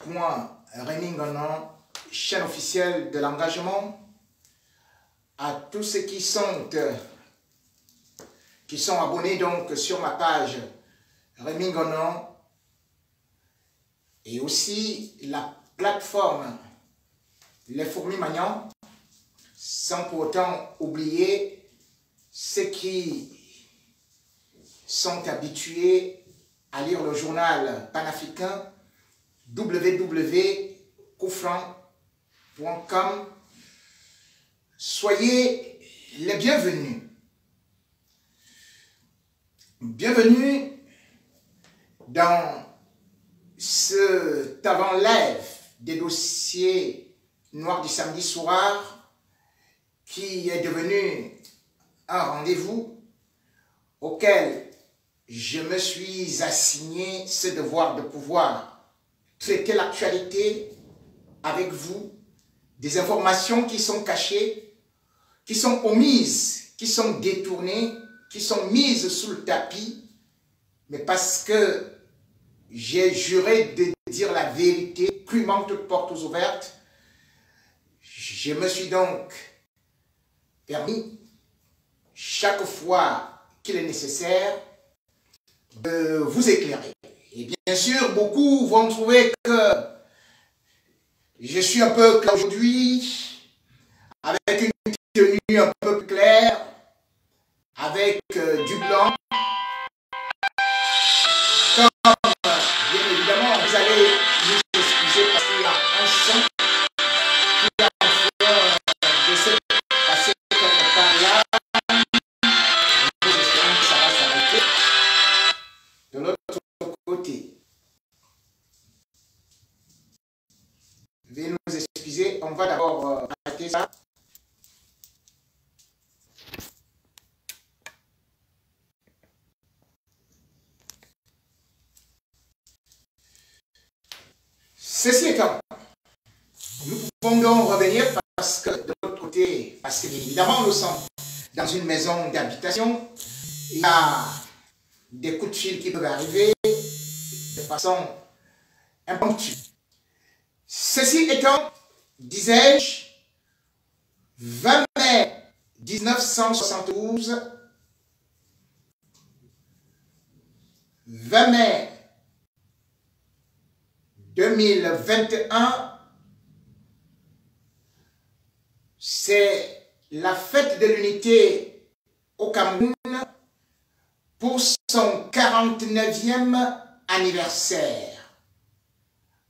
Rémi Ngonon, chaîne officielle de l'engagement, à tous ceux qui sont abonnés donc sur ma page Rémi Ngonon et aussi la plateforme Les Fourmis Magnan, sans pour autant oublier ceux qui sont habitués à lire le journal panafricain www.koufran.com. Soyez les bienvenus. Bienvenue dans cet avant-lève des dossiers noirs du samedi soir qui est devenu un rendez-vous auquel je me suis assigné ce devoir de pouvoir traiter l'actualité avec vous, des informations qui sont cachées, qui sont omises, qui sont détournées, qui sont mises sous le tapis, mais parce que j'ai juré de dire la vérité, crûment toutes portes ouvertes, je me suis donc permis, chaque fois qu'il est nécessaire, de vous éclairer. Et bien sûr, beaucoup vont trouver que je suis un peu clair aujourd'hui, avec une tenue un peu plus claire, avec du blanc. Comme, bien évidemment, vous allez nous excuser parce qu'il y a un son qui est en train de se passer quelque part là. Nous espérons que ça va s'arrêter. De l'autre côté, veuillez nous excuser, on va d'abord arrêter ça. Ceci étant, nous pouvons donc revenir parce que de l'autre côté, parce que bien évidemment nous sommes dans une maison d'habitation, il y a des coups de fil qui peuvent arriver de façon impromptue. Ceci étant, disais-je, 20 mai 1972, 20 mai 2021, c'est la fête de l'unité au Cameroun pour son 49e anniversaire.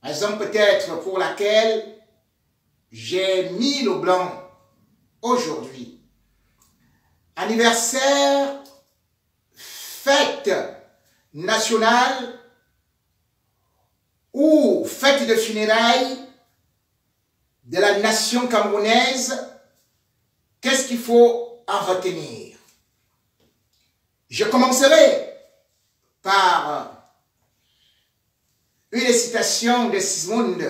Raison peut-être pour laquelle j'ai mis le blanc aujourd'hui. Anniversaire, fête nationale ou fête de funérailles de la nation camerounaise. Qu'est-ce qu'il faut en retenir? Je commencerai par une citation de Sigmund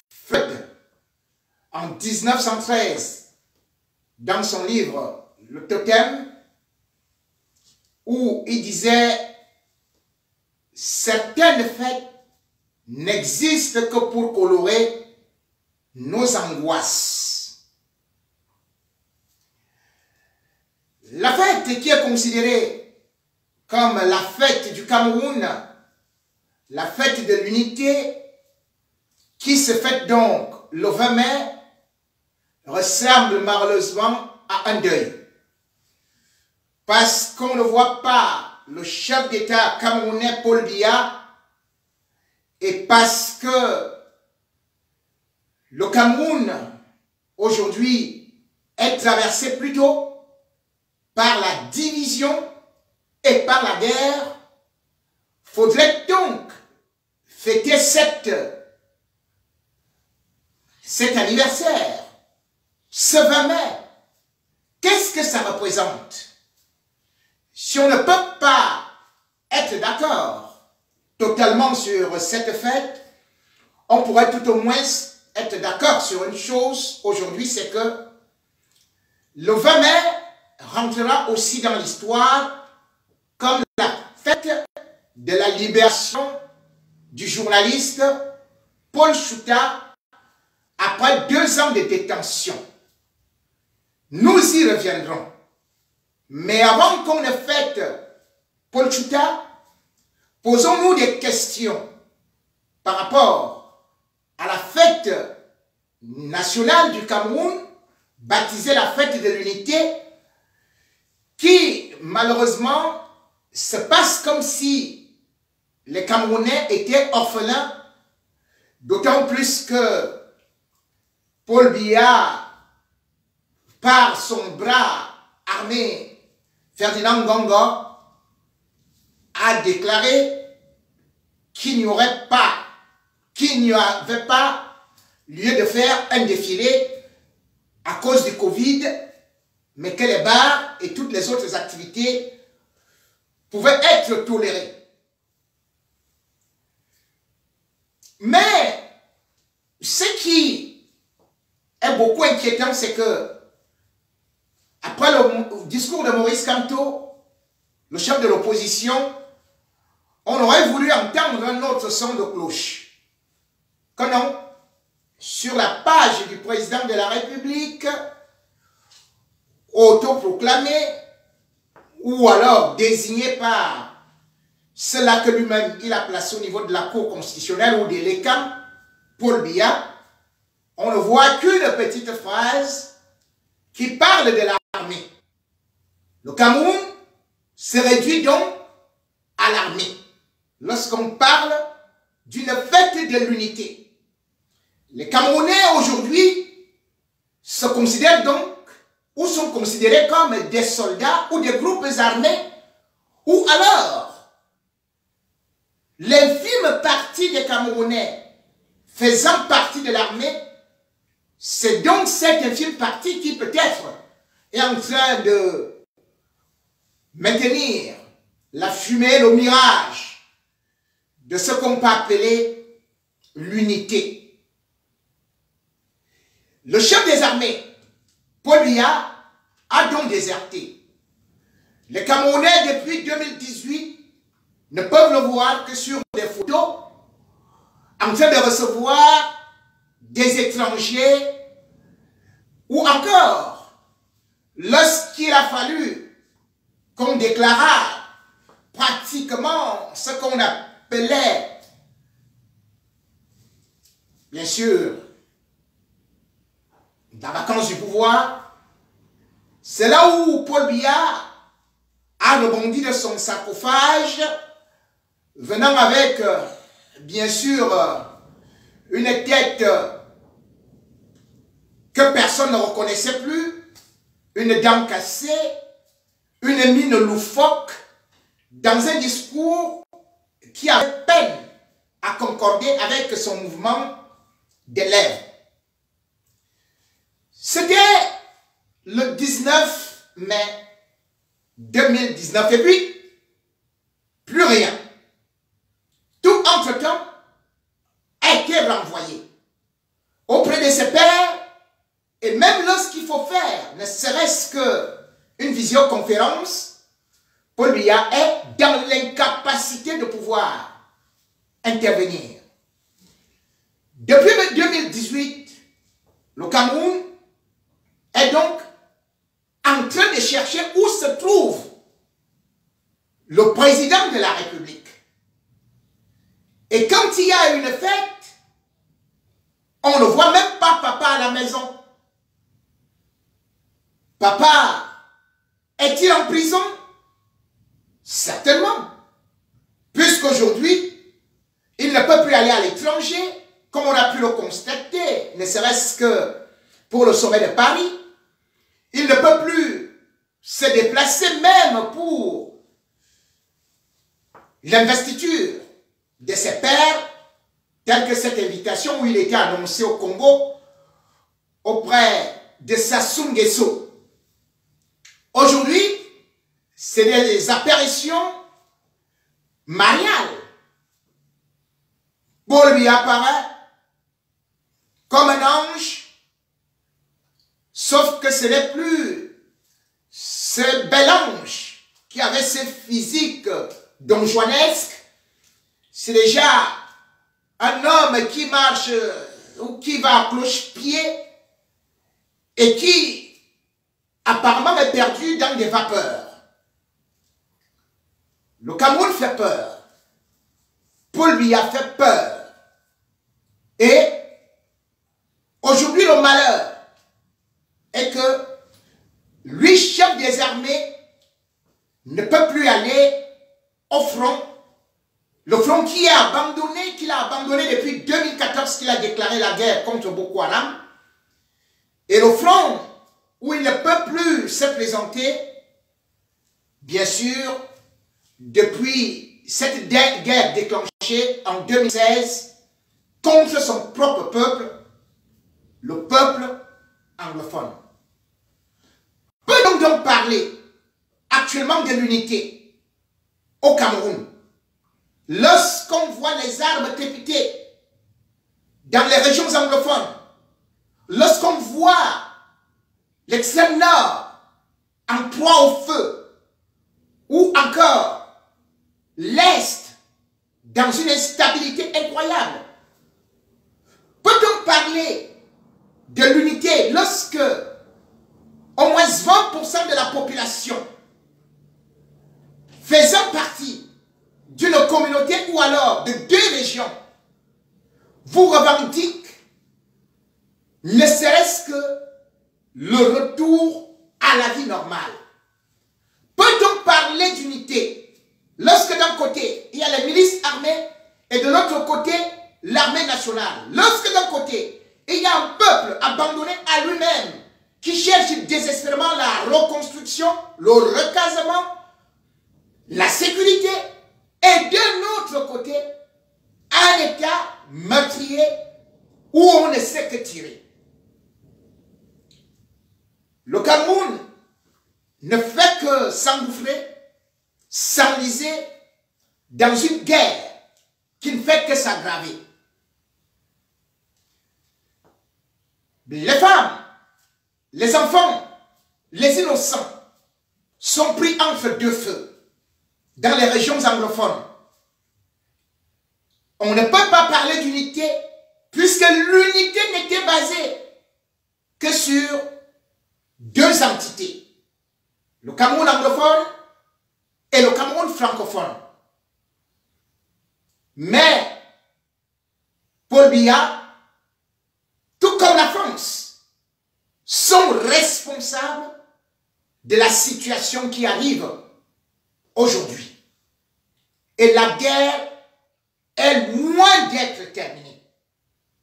Freud en 1913 dans son livre Le Totem, où il disait « Certaines fêtes n'existent que pour colorer nos angoisses. » La fête qui est considérée comme la fête du Cameroun, la fête de l'unité, qui se fête donc le 20 mai, ressemble malheureusement à un deuil. Parce qu'on ne voit pas le chef d'État camerounais Paul Biya, et parce que le Cameroun aujourd'hui est traversé plutôt par la division et par la guerre, faudrait donc fêter cet anniversaire, ce 20 mai. Qu'est-ce que ça représente? Si on ne peut pas être d'accord totalement sur cette fête, on pourrait tout au moins être d'accord sur une chose aujourd'hui, c'est que le 20 mai rentrera aussi dans l'histoire comme la fête de la libération du journaliste Paul Chouta après 2 ans de détention. Nous y reviendrons. Mais avant qu'on ne fête Paul Chouta, posons-nous des questions par rapport à la fête nationale du Cameroun, baptisée la fête de l'unité, qui malheureusement se passe comme si les Camerounais étaient orphelins, d'autant plus que Paul Biya, par son bras armé, Ferdinand Ngongo, a déclaré qu'il n'y avait pas lieu de faire un défilé à cause du Covid, mais que les bars et toutes les autres activités pouvaient être tolérées. Mais ce qui est beaucoup inquiétant, c'est que après le discours de Maurice Kamto, le chef de l'opposition, on aurait voulu entendre un autre son de cloche. Que non, sur la page du président de la République, autoproclamé, ou alors désigné par cela que lui-même il a placé au niveau de la Cour constitutionnelle ou de l'ECAM, Paul Biya, on ne voit qu'une petite phrase qui parle de l'armée. Le Cameroun se réduit donc à l'armée lorsqu'on parle d'une fête de l'unité. Les Camerounais aujourd'hui se considèrent donc ou sont considérés comme des soldats ou des groupes armés, ou alors l'infime partie des Camerounais faisant partie de l'armée, c'est donc cette infime partie qui peut-être est en train de maintenir la fumée, le mirage de ce qu'on peut appeler l'unité. Le chef des armées, Paul Biya, a donc déserté. Les Camerounais, depuis 2018, ne peuvent le voir que sur des photos, en train de recevoir des étrangers, ou encore, lorsqu'il a fallu qu'on déclarât pratiquement ce qu'on appelait, bien sûr, la vacance du pouvoir, c'est là où Paul Biya a rebondi de son sarcophage, venant avec, bien sûr, une tête que personne ne reconnaissait plus, une dent cassée, une mine loufoque, dans un discours qui avait peine à concorder avec son mouvement des lèvres. C'était le 19 mai 2019 et puis, plus rien. Tout entre-temps a été renvoyé auprès de ses pairs, et même lorsqu'il faut faire, ne serait-ce qu'une visioconférence, Paul Biya est dans l'incapacité de pouvoir intervenir. Depuis 2018, le Cameroun est donc en train de chercher où se trouve le président de la République. Et quand il y a une fête, on ne voit même pas papa à la maison. Papa est-il en prison? Certainement. Puisqu'aujourd'hui, il ne peut plus aller à l'étranger, comme on a pu le constater, ne serait-ce que pour le sommet de Paris. Il ne peut plus se déplacer même pour l'investiture de ses pairs, telle que cette invitation où il était annoncé au Congo auprès de Sassou Nguesso. Aujourd'hui, c'est des apparitions mariales. Paul Biya apparaît comme un ange, sauf que ce n'est plus ce bel ange qui avait ce physique donjuanesque. C'est déjà un homme qui marche ou qui va à cloche-pied et qui apparemment est perdu dans des vapeurs. Le Cameroun fait peur. Paul lui a fait peur. Et aujourd'hui, le malheur est que lui, chef des armées, ne peut plus aller au front. Le front qu'il a abandonné depuis 2014 qu'il a déclaré la guerre contre Boko Haram. Et le front où il ne peut plus se présenter, bien sûr, depuis cette guerre déclenchée en 2016 contre son propre peuple, le peuple anglophone. Peut-on donc parler actuellement de l'unité au Cameroun lorsqu'on voit les armes crépiter dans les régions anglophones, lorsqu'on voit l'extrême nord en proie au feu, ou encore l'Est dans une instabilité incroyable? Peut-on parler de l'unité lorsque au moins 20% de la population faisant partie d'une communauté ou alors de deux régions vous revendiquent ne serait-ce que le retour à la vie normale? Peut-on parler d'unité lorsque d'un côté il y a les milices armées et de l'autre côté l'armée nationale? Lorsque d'un côté il y a un peuple abandonné à lui-même qui cherche désespérément la reconstruction, le recasement, la sécurité, et d'un autre côté, un État meurtrier où on ne sait que tirer. Le Cameroun ne fait que s'engouffrer, s'enliser dans une guerre qui ne fait que s'aggraver. Les femmes, les enfants, les innocents sont pris entre deux feux dans les régions anglophones. On ne peut pas parler d'unité puisque l'unité n'était basée que sur deux entités. Le Cameroun anglophone et le Cameroun francophone. Mais Paul Biya, tout comme la France, sont responsables de la situation qui arrive aujourd'hui. Et la guerre est loin d'être terminée.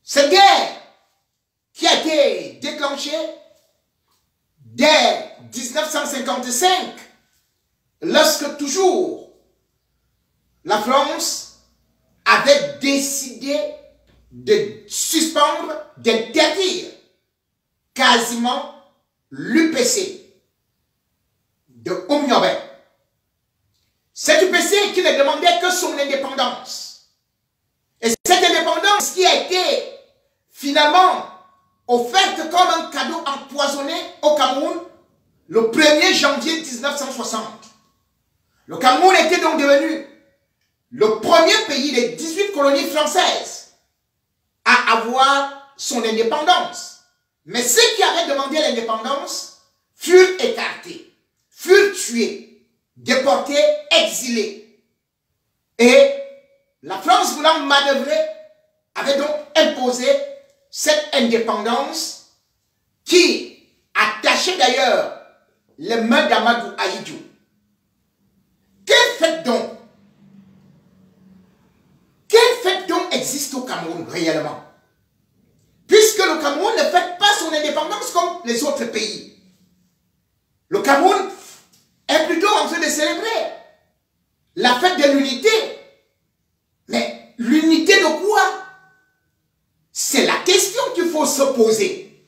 Cette guerre qui a été déclenchée dès 1955, lorsque toujours la France avait décidé de suspendre, d'interdire quasiment l'UPC de Oumyobé. Cet UPC qui ne demandait que son indépendance. Et cette indépendance qui a été finalement offerte comme un cadeau empoisonné au Cameroun le 1er janvier 1960. Le Cameroun était donc devenu le premier pays des 18 colonies françaises à avoir son indépendance. Mais ceux qui avaient demandé l'indépendance furent écartés, furent tués, déportés, exilés. Et la France voulant manœuvrer avait donc imposé cette indépendance qui attachait d'ailleurs les mains d'Amadou Ahidjo. Quelle fête donc existe au Cameroun réellement? Puisque le Cameroun ne fête pas son indépendance comme les autres pays. Le Cameroun est plutôt en train de célébrer la fête de l'unité. Mais l'unité de quoi? C'est la question qu'il faut se poser.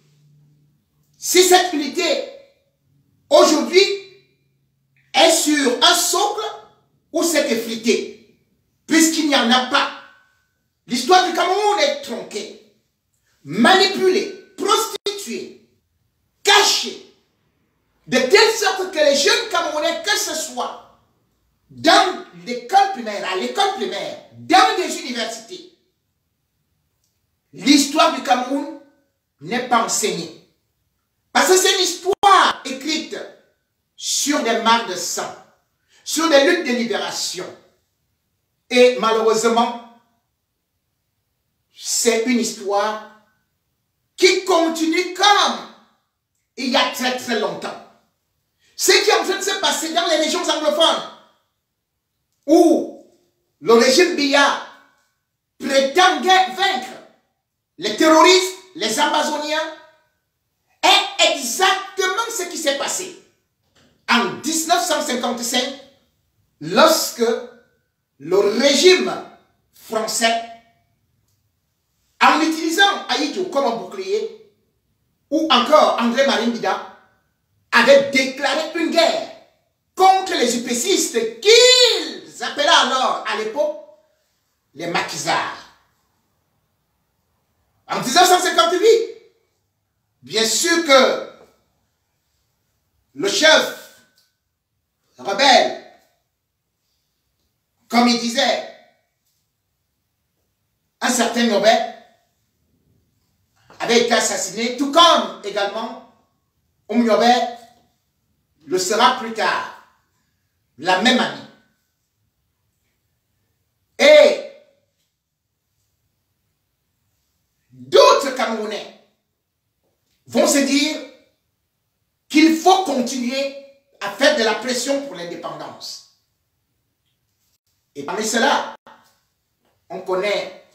Si cette unité, aujourd'hui, est sur un socle ou c'est effrité, puisqu'il n'y en a pas. L'histoire du Cameroun est tronquée, manipulée, prostituée, cachée, de telle sorte que les jeunes Camerounais, que ce soit dans l'école primaire, à l'école primaire, dans des universités, l'histoire du Cameroun n'est pas enseignée. Parce que c'est une histoire écrite sur des mares de sang, sur des luttes de libération. Et malheureusement, c'est une histoire qui continue comme il y a très très longtemps. Ce qui est en train de se passer dans les régions anglophones, où le régime Biya prétendait vaincre les terroristes, les Amazoniens, est exactement ce qui s'est passé en 1955, lorsque le régime français, en utilisant Ahidjo comme un bouclier, ou encore André-Marie Mbida, avait déclaré une guerre contre les upécistes qu'ils appelaient alors, à l'époque, les maquisards. En 1958, bien sûr que le chef rebelle, comme il disait, un certain Nobel, avait été assassiné, tout comme également Oumyobe le sera plus tard, la même année. Et d'autres Camerounais vont se dire qu'il faut continuer à faire de la pression pour l'indépendance. Et parmi cela, on connaît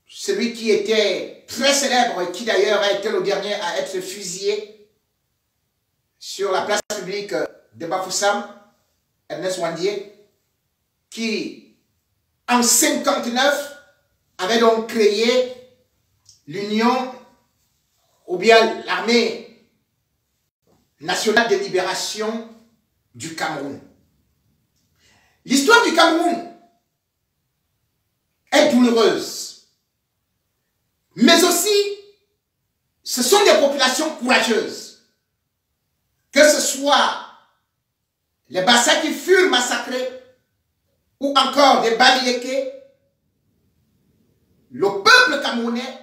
celui qui était très célèbre et qui d'ailleurs a été le dernier à être fusillé sur la place publique de Bafoussam, Ernest Wandier, qui en 1959 avait donc créé l'Union ou bien l'armée nationale de libération du Cameroun. L'histoire du Cameroun est douloureuse, mais aussi ce sont des populations courageuses, que ce soit les Bassa qui furent massacrés ou encore des Baliéké. Le peuple camerounais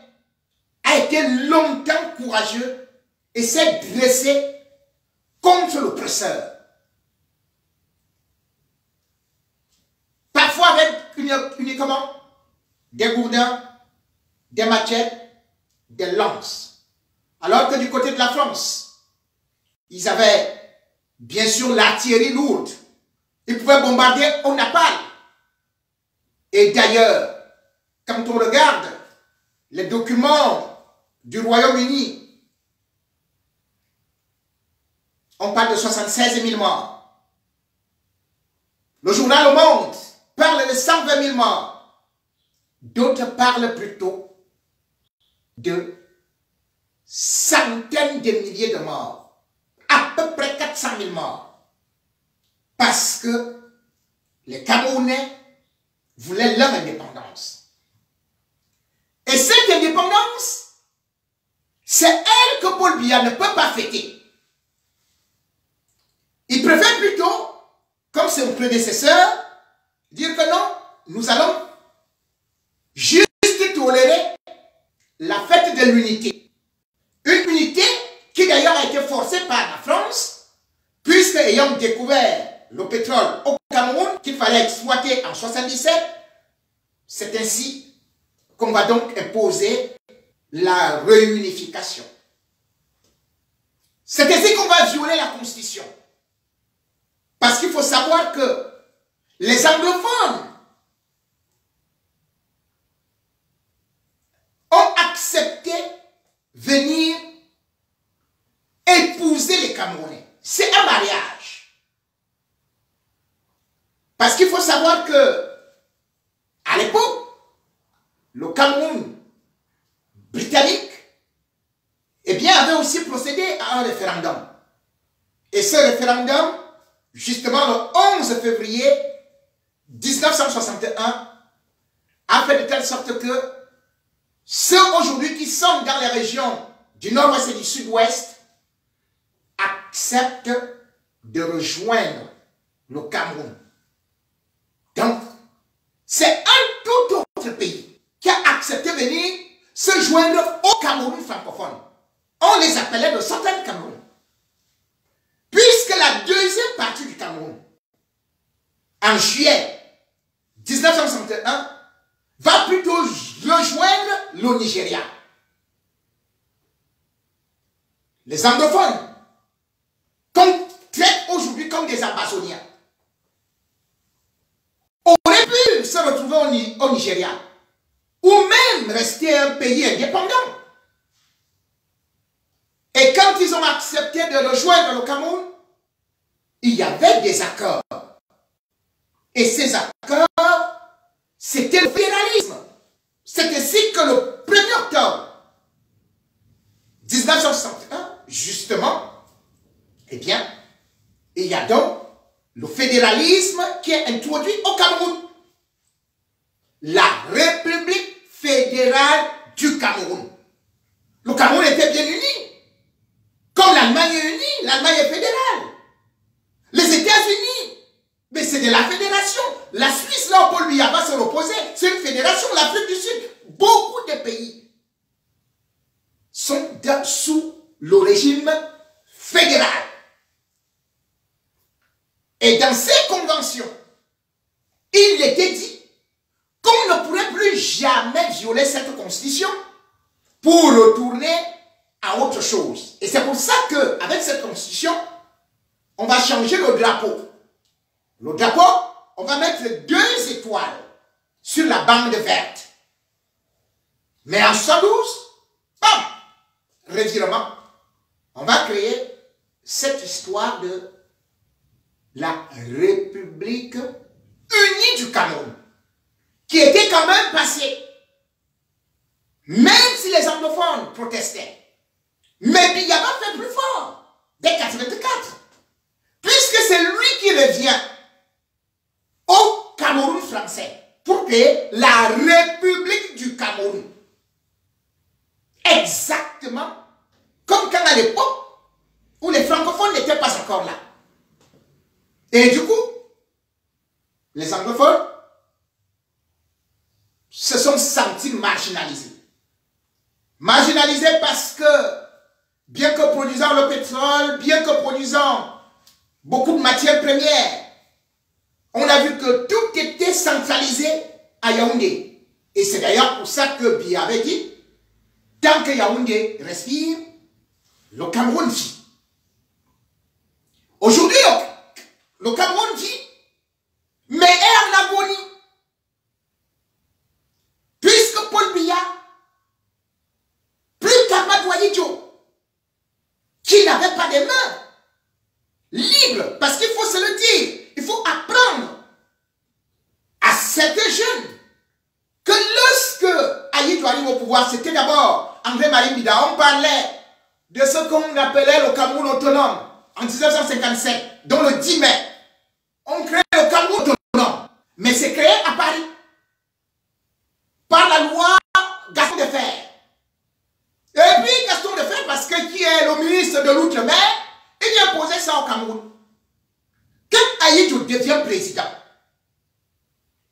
a été longtemps courageux et s'est dressé contre l'oppresseur. Parfois avec uniquement des gourdins, des machettes, des lances. Alors que du côté de la France, ils avaient bien sûr l'artillerie lourde. Ils pouvaient bombarder au napalm. Et d'ailleurs, quand on regarde les documents du Royaume-Uni, on parle de 76 000 morts. Le journal Le Monde parle de 120 000 morts. D'autres parlent plutôt de centaines de milliers de morts. À peu près 400 000 morts. Parce que les Camerounais voulaient leur indépendance. Et cette indépendance, c'est elle que Paul Biya ne peut pas fêter. Il préfère plutôt, comme son prédécesseur, dire que non, nous allons juste tolérer la fête de l'unité. Une unité qui d'ailleurs a été forcée par la France, puisque ayant découvert le pétrole au Cameroun qu'il fallait exploiter en 1977, c'est ainsi qu'on va donc imposer la réunification. C'est ainsi qu'on va violer la Constitution. Parce qu'il faut savoir que les anglophones ont accepté venir épouser les Camerounais. C'est un mariage. Parce qu'il faut savoir que, à l'époque, le Cameroun britannique, eh bien, avait aussi procédé à un référendum. Et ce référendum, justement le 11 février 1961, a fait de telle sorte que ceux aujourd'hui qui sont dans les régions du nord-ouest et du sud-ouest acceptent de rejoindre le Cameroun. Donc, c'est un tout autre pays qui a accepté de venir se joindre au Cameroun francophone. On les appelait le Southern Cameroun. Puisque la deuxième partie du Cameroun, en juillet 1961, va plutôt rejoindre le Nigeria. Les anglophones, qu'on traite aujourd'hui comme des Amazoniens, auraient pu se retrouver au Nigeria, ou même rester un pays indépendant. Et quand ils ont accepté de rejoindre le Cameroun, il y avait des accords. Et ces accords, c'était le fédéralisme. C'est ainsi que le 1er octobre 1961, justement, eh bien, il y a donc le fédéralisme qui est introduit au Cameroun. La République fédérale du Cameroun. Le Cameroun était bien uni. Comme l'Allemagne est unie, l'Allemagne est fédérale. Les États-Unis, mais c'est de la fédération. La Suisse, là où Paul Biya va se reposer, c'est une fédération. L'Afrique du Sud, beaucoup de pays sont sous le régime fédéral. Et dans ces conventions, il était dit qu'on ne pourrait plus jamais violer cette constitution pour retourner à autre chose. Et c'est pour ça qu'avec cette constitution, on va changer le drapeau. Le drapeau, on va mettre 2 étoiles sur la bande verte. Mais en 112, bam, revirement, on va créer cette histoire de la République unie du Cameroun, qui était quand même passée, même si les anglophones protestaient. Mais Biya va faire plus fort, dès 1984, puisque c'est lui qui revient au Cameroun français pour créer la République du Cameroun. Exactement comme quand à l'époque où les francophones n'étaient pas encore là. Et du coup, les anglophones se sont sentis marginalisés. Marginalisés parce que, bien que produisant le pétrole, bien que produisant beaucoup de matières premières, on a vu que tout était centralisé à Yaoundé. Et c'est d'ailleurs pour ça que Biya avait dit, tant que Yaoundé respire, le Cameroun vit. Aujourd'hui, le Cameroun vit, mais est en agonie. Puisque Paul Biya, plus qu'Amadou Ahidjo, qui n'avait pas de mains libres, parce qu'il faut se le dire, il faut apprendre à certains jeunes que lorsque Ahidjo arrive au pouvoir, c'était d'abord André-Marie Mbida, on parlait de ce qu'on appelait le Cameroun autonome en 1957, dont le 10 mai, on crée le Cameroun autonome, mais c'est créé à Paris par la loi Gaston Defferre. Et puis Gaston Defferre, parce que qui est le ministre de l'Outre-mer, il vient poser ça au Cameroun. Quand Ahidjo devient président,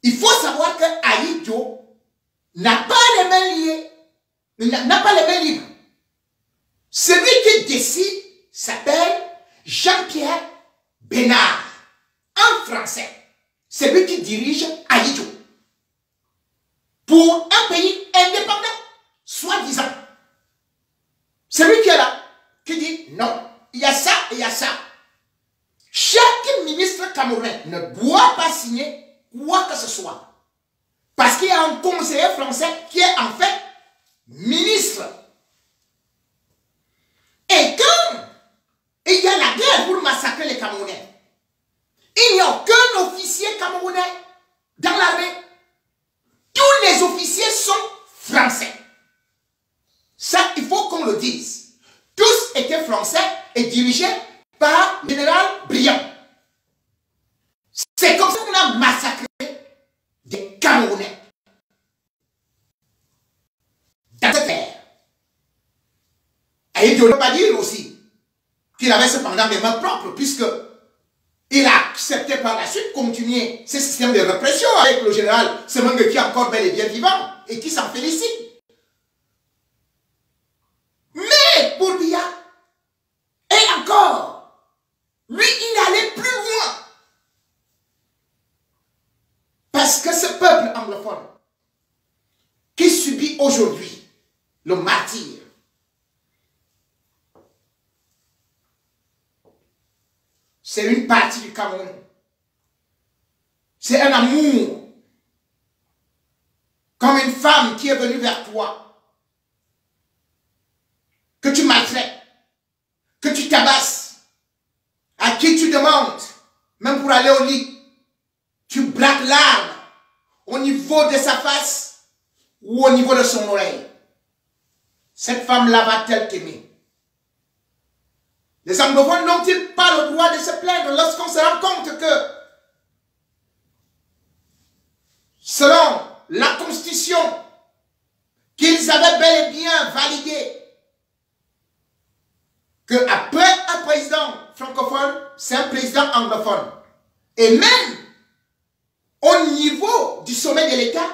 il faut savoir que Ahidjo n'a pas les mains liées, n'a pas les mains libres. Celui qui décide s'appelle Jean-Pierre Bénard, en français. C'est lui qui dirige Ahidjo. Pour un pays indépendant, soi-disant. C'est lui qui est là, qui dit non, il y a ça et il y a ça. Chaque ministre camerounais ne doit pas signer quoi que ce soit. Parce qu'il y a un conseiller français qui est en fait ministre. Et quand il y a la guerre pour massacrer les Camerounais, il n'y a aucun officier camerounais dans l'armée. Tous les officiers sont français. Ça, il faut qu'on le dise. Tous étaient français et dirigés par le général Briand. C'est comme ça qu'on a massacré des Camerounais. Dans cette guerre. Et il ne peut pas dire aussi qu'il avait cependant des mains propres, puisque il a accepté par la suite continuer ce système de répression avec le général Semengue qui est encore bel et bien vivant et qui s'en félicite. aujourd'hui, le martyr, c'est une partie du Cameroun. C'est un amour. Comme une femme qui est venue vers toi, que tu maltraites, que tu tabasses, à qui tu demandes, même pour aller au lit, tu braques l'arme au niveau de sa face ou au niveau de son oreille. Cette femme-là va-t-elle t'aimer? Les anglophones n'ont-ils pas le droit de se plaindre lorsqu'on se rend compte que, selon la Constitution qu'ils avaient bel et bien validée, qu'après un président francophone, c'est un président anglophone. Et même au niveau du sommet de l'État,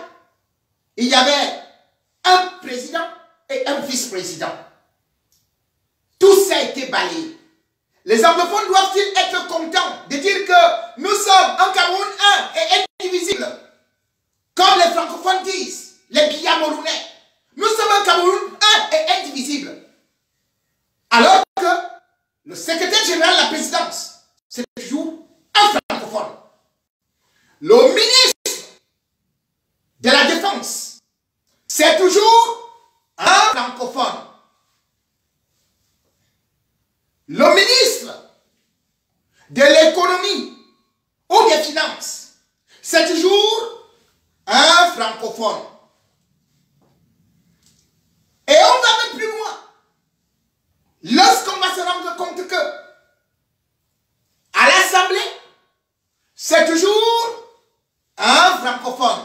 il y avait un président et un vice-président. Tout ça a été balayé. Les anglophones doivent-ils être contents de dire que nous sommes un Cameroun un et indivisible? Comme les francophones disent, les Biamounais, nous sommes un Cameroun un et indivisible. Alors que le secrétaire général de la présidence, c'est toujours un francophone. Le ministre de la Défense, c'est toujours un francophone. Le ministre de l'économie ou des finances, c'est toujours un francophone. Et on va même plus loin. Lorsqu'on va se rendre compte que à l'Assemblée, c'est toujours un francophone.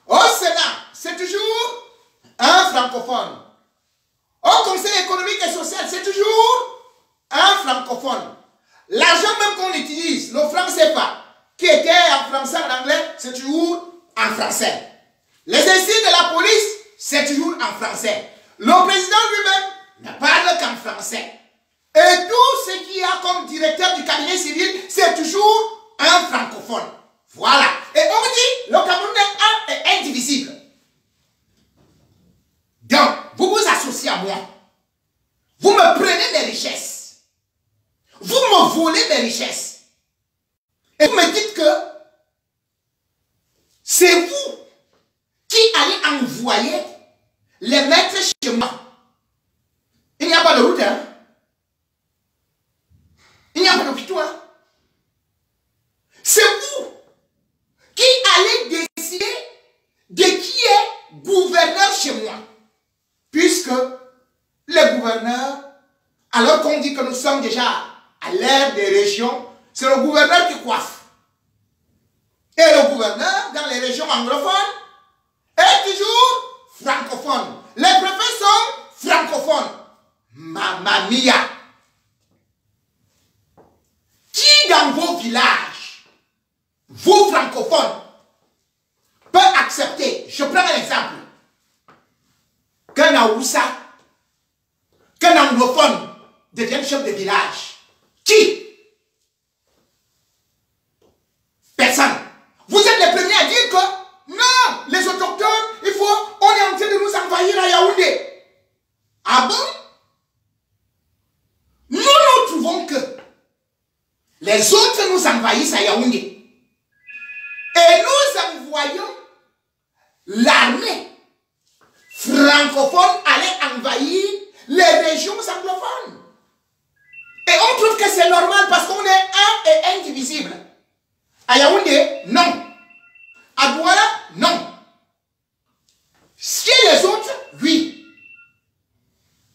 Au Sénat, c'est toujours un francophone. Au Conseil économique et social, c'est toujours un francophone. L'argent même qu'on utilise, le franc CFA, qui était en français, en anglais, c'est toujours en français. Les insignes de la police, c'est toujours en français. Le président lui-même ne parle qu'en français. Et tout ce qu'il y a comme directeur du cabinet civil, c'est toujours un francophone. Voilà. Et on dit, le Cameroun est indivisible. Donc, vous vous associez à moi. Vous me prenez mes richesses. Vous me volez mes richesses. Et vous me dites que c'est vous qui allez envoyer les mettre chez moi. Il n'y a pas de route, hein? Il n'y a pas d'hôpital. Hein? C'est vous qui allez décider de qui est gouverneur chez moi. Puisque les gouverneurs, alors qu'on dit que nous sommes déjà à l'ère des régions, c'est le gouverneur qui coiffe. Et le gouverneur, dans les régions anglophones, est toujours francophone. Les préfets sont francophones. Mamma mia! Qui dans vos villages, vous francophones, peut accepter, je prends un exemple, qu'un Aoussa, qu'un anglophone devienne chef de village? Qui? Personne. Vous êtes les premiers à dire que non, les autochtones, on est en train de nous envahir à Yaoundé. Ah bon? Nous trouvons que les autres nous envahissent à Yaoundé. Et nous envoyons l'armée francophone aller envahir les régions anglophones. Et on trouve que c'est normal parce qu'on est un et indivisible. À Yaoundé, non. À Douala, non. Chez les autres, oui.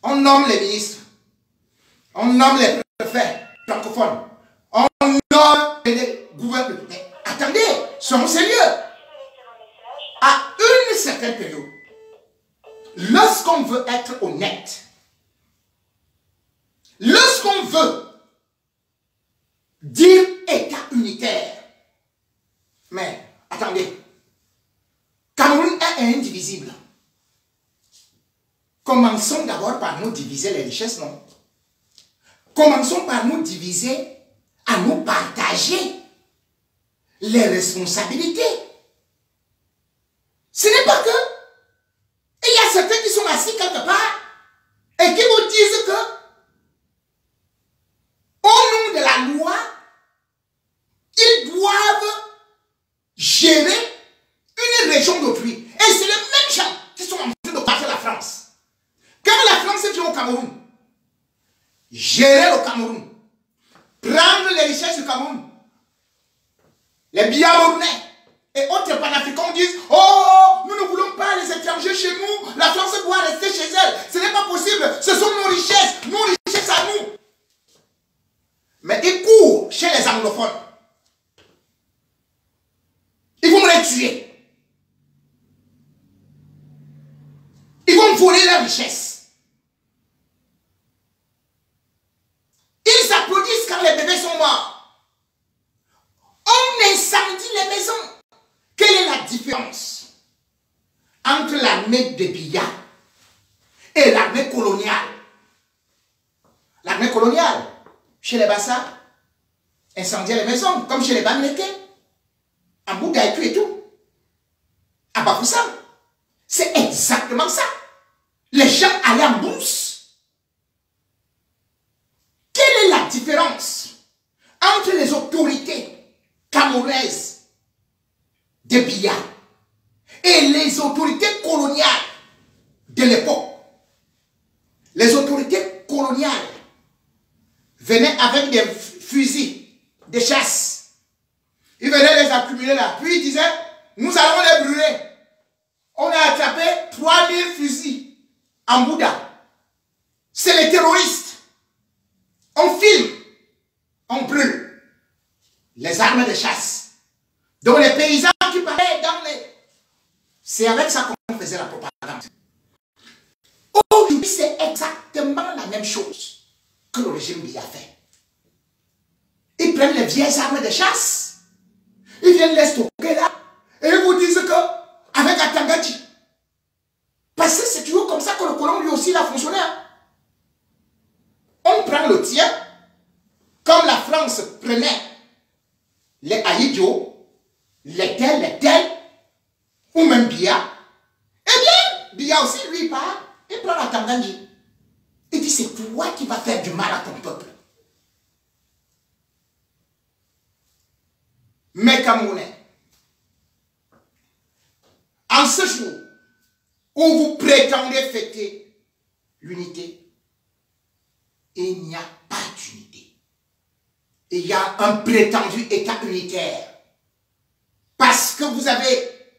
On nomme les ministres. On nomme les préfets francophones. On nomme les gouverneurs. Mais attendez, soyons sérieux. À une certaine période, lorsqu'on veut être honnête, lorsqu'on veut dire État unitaire, mais attendez, Cameroun est indivisible. Commençons d'abord par nous diviser les richesses, non? Commençons par nous diviser, à nous partager les responsabilités. Ce n'est pas que assis quelque part et qui vous disent que, au nom de la loi, ils doivent gérer une région d'autrui. Et c'est les mêmes gens qui sont en train de battre la France. Quand la France vient au Cameroun, gérer le Cameroun, prendre les richesses du Cameroun, les Biamounais et autres panafricains disent « Oh, nous ne voulons pas les étrangers chez nous, la France doit rester chez elle. Ce n'est pas possible, ce sont nos richesses à nous. » Mais ils courent chez les anglophones. Ils vont les tuer. Ils vont voler leurs richesses. Ils applaudissent quand les bébés sont morts. On incendie les maisons. Quelle est la différence entre l'armée de Biya et l'armée coloniale? L'armée coloniale, chez les Bassa, incendiait les maisons, comme chez les Bamileke, à Bougaïtu et tout. À Bafoussam. C'est exactement ça. Les gens allaient en bourse. Quelle est la différence entre les autorités camerounaises de Biya et les autorités coloniales de l'époque? Les autorités coloniales venaient avec des fusils de chasse. Ils venaient les accumuler là. Puis ils disaient, nous allons les brûler. On a attrapé 3000 fusils en Bouddha. C'est les terroristes. On filme, on brûle les armes de chasse. Donc les paysans qui parlaient dans les... C'est avec ça qu'on faisait la propagande. Aujourd'hui, c'est exactement la même chose que le régime Biya fait. Ils prennent les vieilles armes de chasse, ils viennent les stocker là, et ils vous disent que avec Atangati. Parce que c'est toujours comme ça que le colon lui aussi a fonctionné. Hein. On prend le tien, comme la France prenait les Aïdjo, les tels, ou même Biya. Eh bien, Biya aussi, lui, part, il prend la Tanganyika. Il dit, c'est toi qui vas faire du mal à ton peuple. Mes Camerounais, en ce jour où vous prétendez fêter l'unité, il n'y a pas d'unité. Il y a un prétendu État unitaire. Parce que vous avez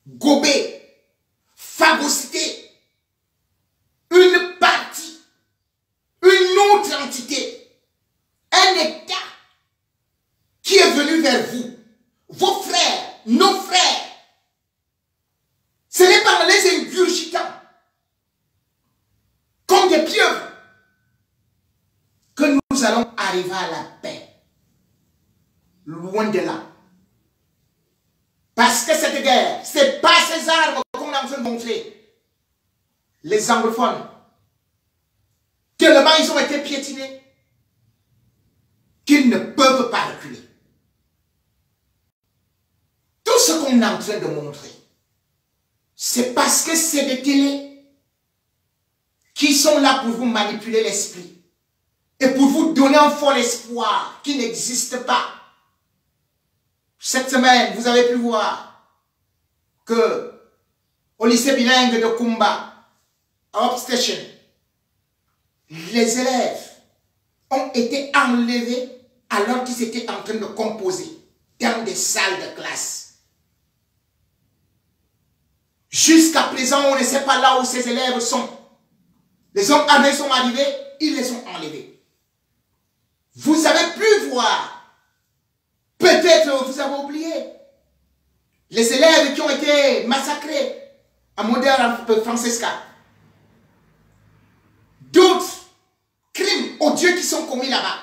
gobé, phagocyté une partie, une autre entité, un État qui est venu vers vous, vos frères, nos frères. Ce n'est pas en les ingurgitant comme des pieuvres que nous allons arriver à la paix. Loin de là. Parce que cette guerre, ce n'est pas ces armes qu'on est en train de montrer. Les anglophones, tellement ils ont été piétinés qu'ils ne peuvent pas reculer. Tout ce qu'on est en train de montrer, c'est parce que c'est des télés qui sont là pour vous manipuler l'esprit et pour vous donner un faux espoir qui n'existe pas. Cette semaine, vous avez pu voir que au lycée bilingue de Kumba, à Hope Station, les élèves ont été enlevés alors qu'ils étaient en train de composer dans des salles de classe. Jusqu'à présent, on ne sait pas là où ces élèves sont. Les hommes armés sont arrivés, ils les ont enlevés. Vous avez pu voir, peut-être vous avez oublié, les élèves qui ont été massacrés à Moderne Francesca. D'autres crimes odieux qui sont commis là-bas.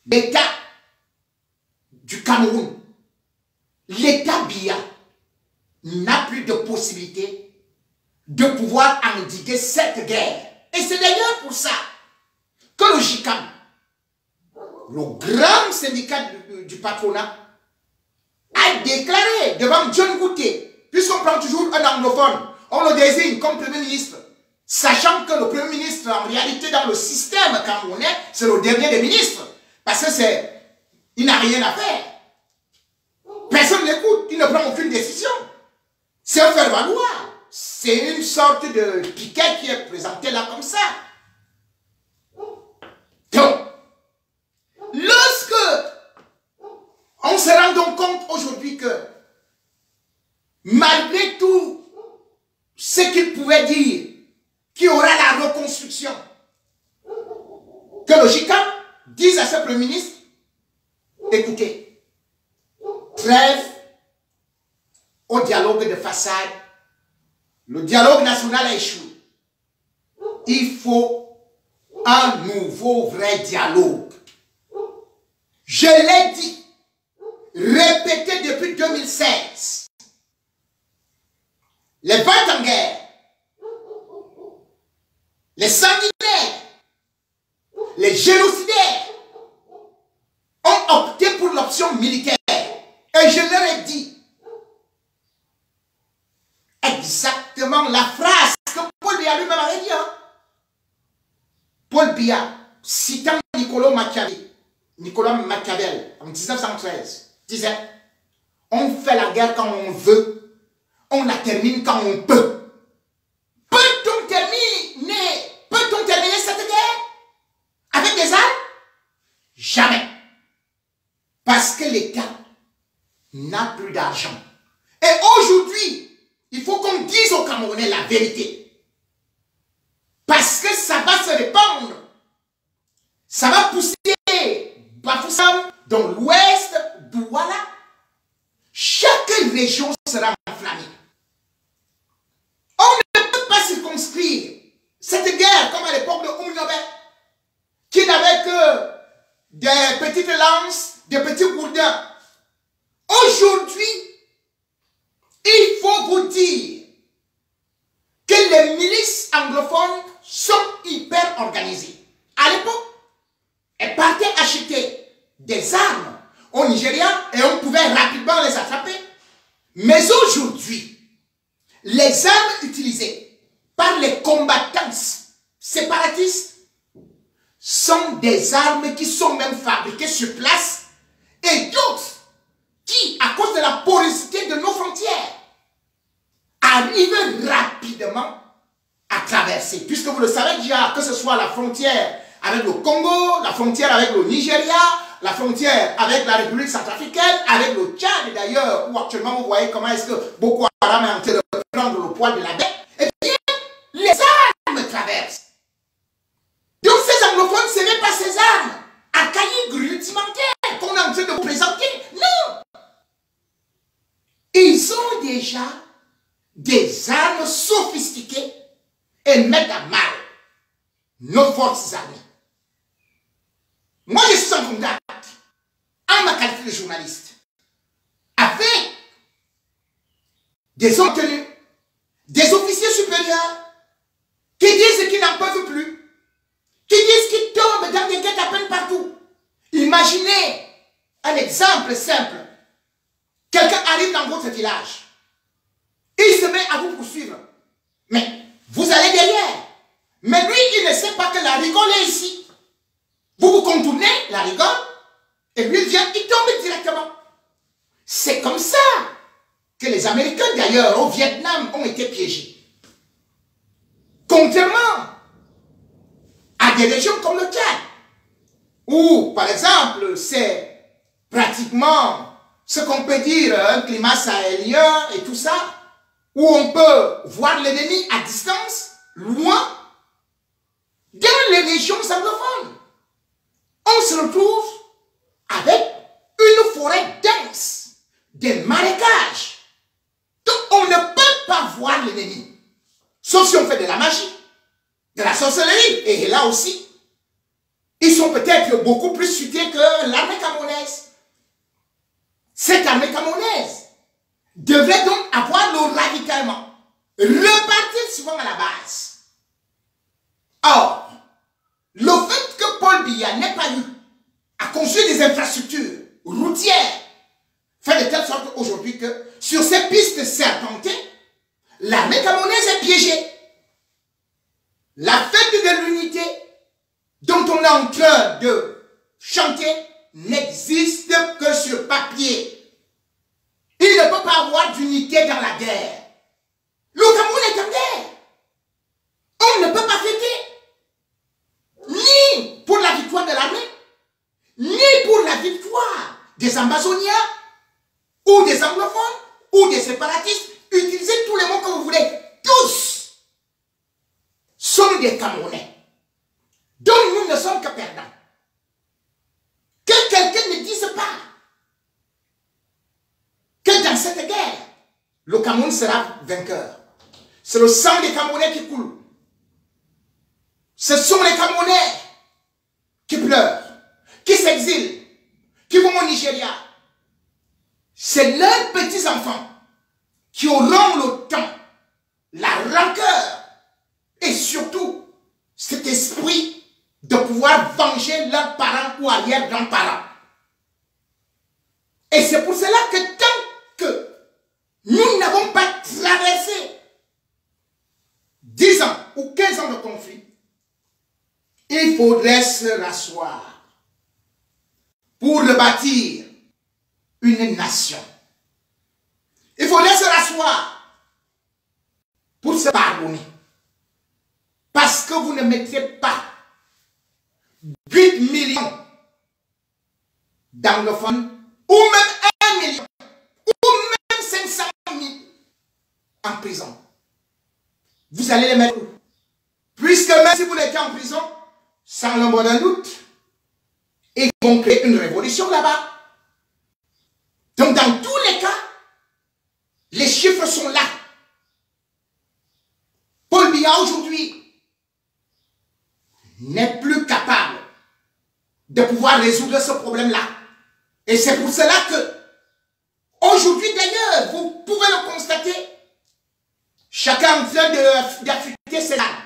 L'État du Cameroun, l'État Biya, n'a plus de possibilité de pouvoir endiguer cette guerre. Et c'est d'ailleurs pour ça que le JICAM, le grand syndicat du patronat, a déclaré devant John Gouté, puisqu'on prend toujours un anglophone on le désigne comme Premier ministre, sachant que le Premier ministre, en réalité, dans le système camerounais, c'est le dernier des ministres. Parce que il n'a rien à faire. Personne ne l'écoute, il ne prend aucune décision. C'est un faire-valoir. C'est une sorte de piquet qui est présenté là comme ça. Donc, lorsque on se rend donc compte aujourd'hui que malgré tout ce qu'il pouvait dire, qu'il y aura la reconstruction, que le JICA dise à ce Premier ministre, écoutez, trêve au dialogue de façade, le dialogue national a échoué. Il faut un nouveau vrai dialogue. Je l'ai dit, répété depuis 2016. Les ventes en guerre, les sanguinaires, les génocidaires ont opté pour l'option militaire. Et je leur ai dit exactement la phrase que Paul Biya lui-même avait dit. Paul Biya, citant Nicolas Machiavel en 1913, disait: on fait la guerre quand on veut, on la termine quand on peut. Peut-on terminer cette guerre avec des armes? Jamais. Parce que l'État n'a plus d'argent. Et aujourd'hui, il faut qu'on dise aux Camerounais la vérité. Parce que ça va se répandre. Ça va pousser Bafoussam dans l'ouest d'Ouala. Chaque région sera enflammée. On ne peut pas circonscrire cette guerre comme à l'époque de Oumniobé, qui n'avait que des petites lances, des petits gourdins. Aujourd'hui, il faut vous dire que les milices anglophones sont hyper organisées. À l'époque, elles partaient acheter des armes au Nigeria et on pouvait rapidement les attraper. Mais aujourd'hui, les armes utilisées par les combattants séparatistes sont des armes qui sont même fabriquées sur place et d'autres qui, à cause de la porosité de nos frontières, arrivent rapidement à traverser. Puisque vous le savez déjà, que ce soit la frontière avec le Congo, la frontière avec le Nigeria, la frontière avec la République centrafricaine, avec le Tchad d'ailleurs, où actuellement vous voyez comment est-ce que Boko Haram est en train de prendre le poil de la bête, et bien les armes traversent. Donc ces anglophones, ce n'est pas ces armes archaïques, rudimentaires qu'on est en train de vous présenter. Non! Ils ont déjà des armes sophistiquées et mettent à mal nos forces armées. Moi, je suis en contact, en ma qualité de journaliste, avec des hommes tenus, des officiers supérieurs, qui disent qu'ils n'en peuvent plus, qui disent qu'ils tombent dans des guet-apens partout. Imaginez un exemple simple. Quelqu'un arrive dans votre village, il se met à vous poursuivre, mais vous allez derrière. Mais lui, il ne sait pas que la rigole est ici. Vous vous contournez la rigole, et lui il vient, il tombe directement. C'est comme ça que les Américains, d'ailleurs, au Vietnam, ont été piégés. Contrairement à des régions comme le Tchad, où, par exemple, c'est pratiquement ce qu'on peut dire un climat sahélien et tout ça, où on peut voir l'ennemi à distance, loin, dans les régions anglophones. On se retrouve avec une forêt dense, des marécages. Donc on ne peut pas voir l'ennemi. Sauf si on fait de la magie, de la sorcellerie. Et là aussi, ils sont peut-être beaucoup plus futés que l'armée camerounaise. Cette armée camerounaise devrait donc avoir le radicalement, repartir souvent à la base. Or, le fait que Paul Biya n'ait pas eu à construire des infrastructures routières fait de telle sorte aujourd'hui que sur ces pistes serpentées, l'armée camerounaise est piégée. La fête de l'unité dont on est en train de chanter n'existe que sur papier. Il ne peut pas avoir d'unité dans la guerre. Le Cameroun est en guerre. On ne peut pas fêter. Ni pour la victoire de l'armée, ni pour la victoire des Amazoniens, ou des anglophones, ou des séparatistes. Utilisez tous les mots que vous voulez. Tous sont des Camerounais. Donc nous ne sommes que perdants. Que quelqu'un ne dise pas que dans cette guerre, le Cameroun sera vainqueur. C'est le sang des Camerounais qui coule. Ce sont les Camerounais qui pleurent, qui s'exilent, qui vont au Nigeria. C'est leurs petits-enfants qui auront le temps, la rancœur et surtout cet esprit de pouvoir venger leurs parents ou arrière-grands-parents. Et c'est pour cela que tant que nous n'avons pas traversé 10 ans ou 15 ans de conflit, il faudrait se rasseoir pour rebâtir une nation. Il faudrait se rasseoir pour se pardonner. Parce que vous ne mettrez pas 8 millions d'anglophones, ou même 1 million, ou même 500 000 en prison. Vous allez les mettre où? Puisque même si vous l'étiez en prison, sans l'ombre d'un doute, ils vont créer une révolution là-bas. Donc dans tous les cas, les chiffres sont là. Paul Biya aujourd'hui n'est plus capable de pouvoir résoudre ce problème-là. Et c'est pour cela que, aujourd'hui d'ailleurs, vous pouvez le constater, chacun en train d'affûter ses armes.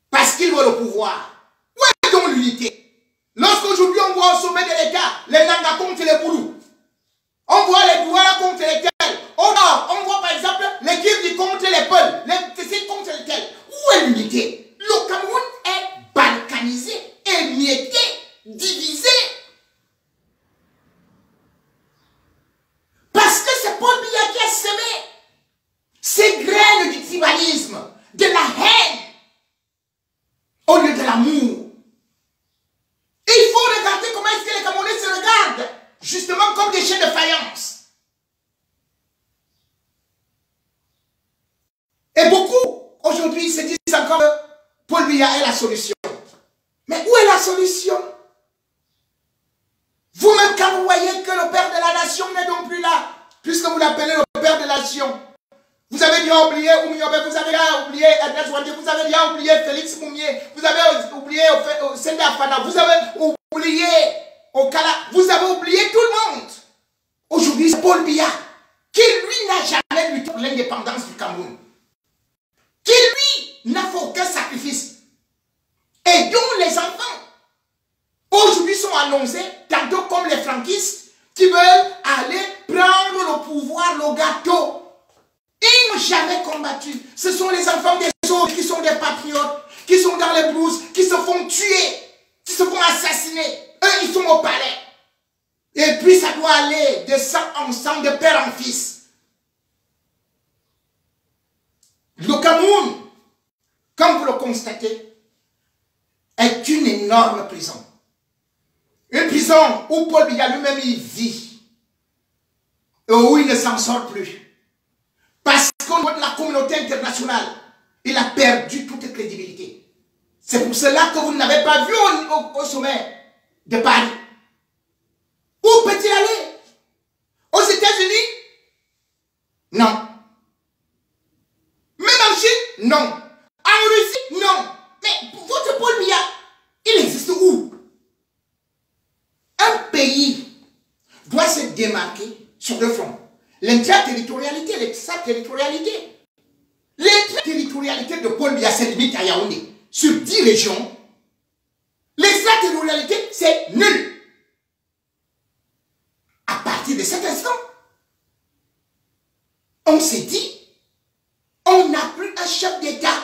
Parce qu'il veut le pouvoir. Où est donc l'unité? Lorsqu'aujourd'hui on voit au sommet de l'État les Nanga contre les Boulous, on voit les Douala contre les tels, on voit par exemple les Kivdi contre les Peuls, les Tessis contre les tels. Où est l'unité? Le Cameroun est balkanisé, émietté, divisé. Parce que c'est Paul Biya qui a semé ces graines du tribalisme, de la haine, au lieu de l'amour. Et il faut regarder comment est-ce que les Camerounais se regardent, justement comme des chiens de faïence. Et beaucoup, aujourd'hui, se disent encore que Paul Biya est la solution. Mais où est la solution? Vous-même, quand vous voyez que le père de la nation n'est donc plus là, puisque vous l'appelez le père de la nation, vous avez déjà oublié Oumiobe, vous avez déjà oublié Edna Zouadé, vous avez déjà oublié Félix Moumier, vous avez oublié Sende Afana, vous avez oublié Okala, vous avez oublié tout le monde. Aujourd'hui, c'est Paul Biya, qui lui n'a jamais lutté pour l'indépendance du Cameroun, qui lui n'a fait aucun sacrifice, et dont les enfants aujourd'hui sont annoncés, tantôt comme les franquistes, qui veulent aller prendre le pouvoir, le gâteau. Ils n'ont jamais combattu. Ce sont les enfants des autres qui sont des patriotes, qui sont dans les blouses, qui se font tuer, qui se font assassiner. Eux, ils sont au palais. Et puis, ça doit aller de sang en sang, de père en fils. Le Cameroun, comme vous le constatez, est une énorme prison. Une prison où Paul Biya lui-même il vit. Et où il ne s'en sort plus. Parce qu'au niveau de la communauté internationale, il a perdu toute crédibilité. C'est pour cela que vous n'avez pas vu au sommet de Paris. Où peut-il aller? Aux États-Unis? Non. Même en Chine? Non. En Russie? Non. Mais votre Paul Biya, il existe où? Un pays doit se démarquer sur deux fronts. L'intraterritorialité, l'extraterritorialité. L'extraterritorialité de Paul Biya, c'est limite à Yaoundé. Sur 10 régions, l'extraterritorialité, c'est nul. À partir de cet instant, on s'est dit chef d'État.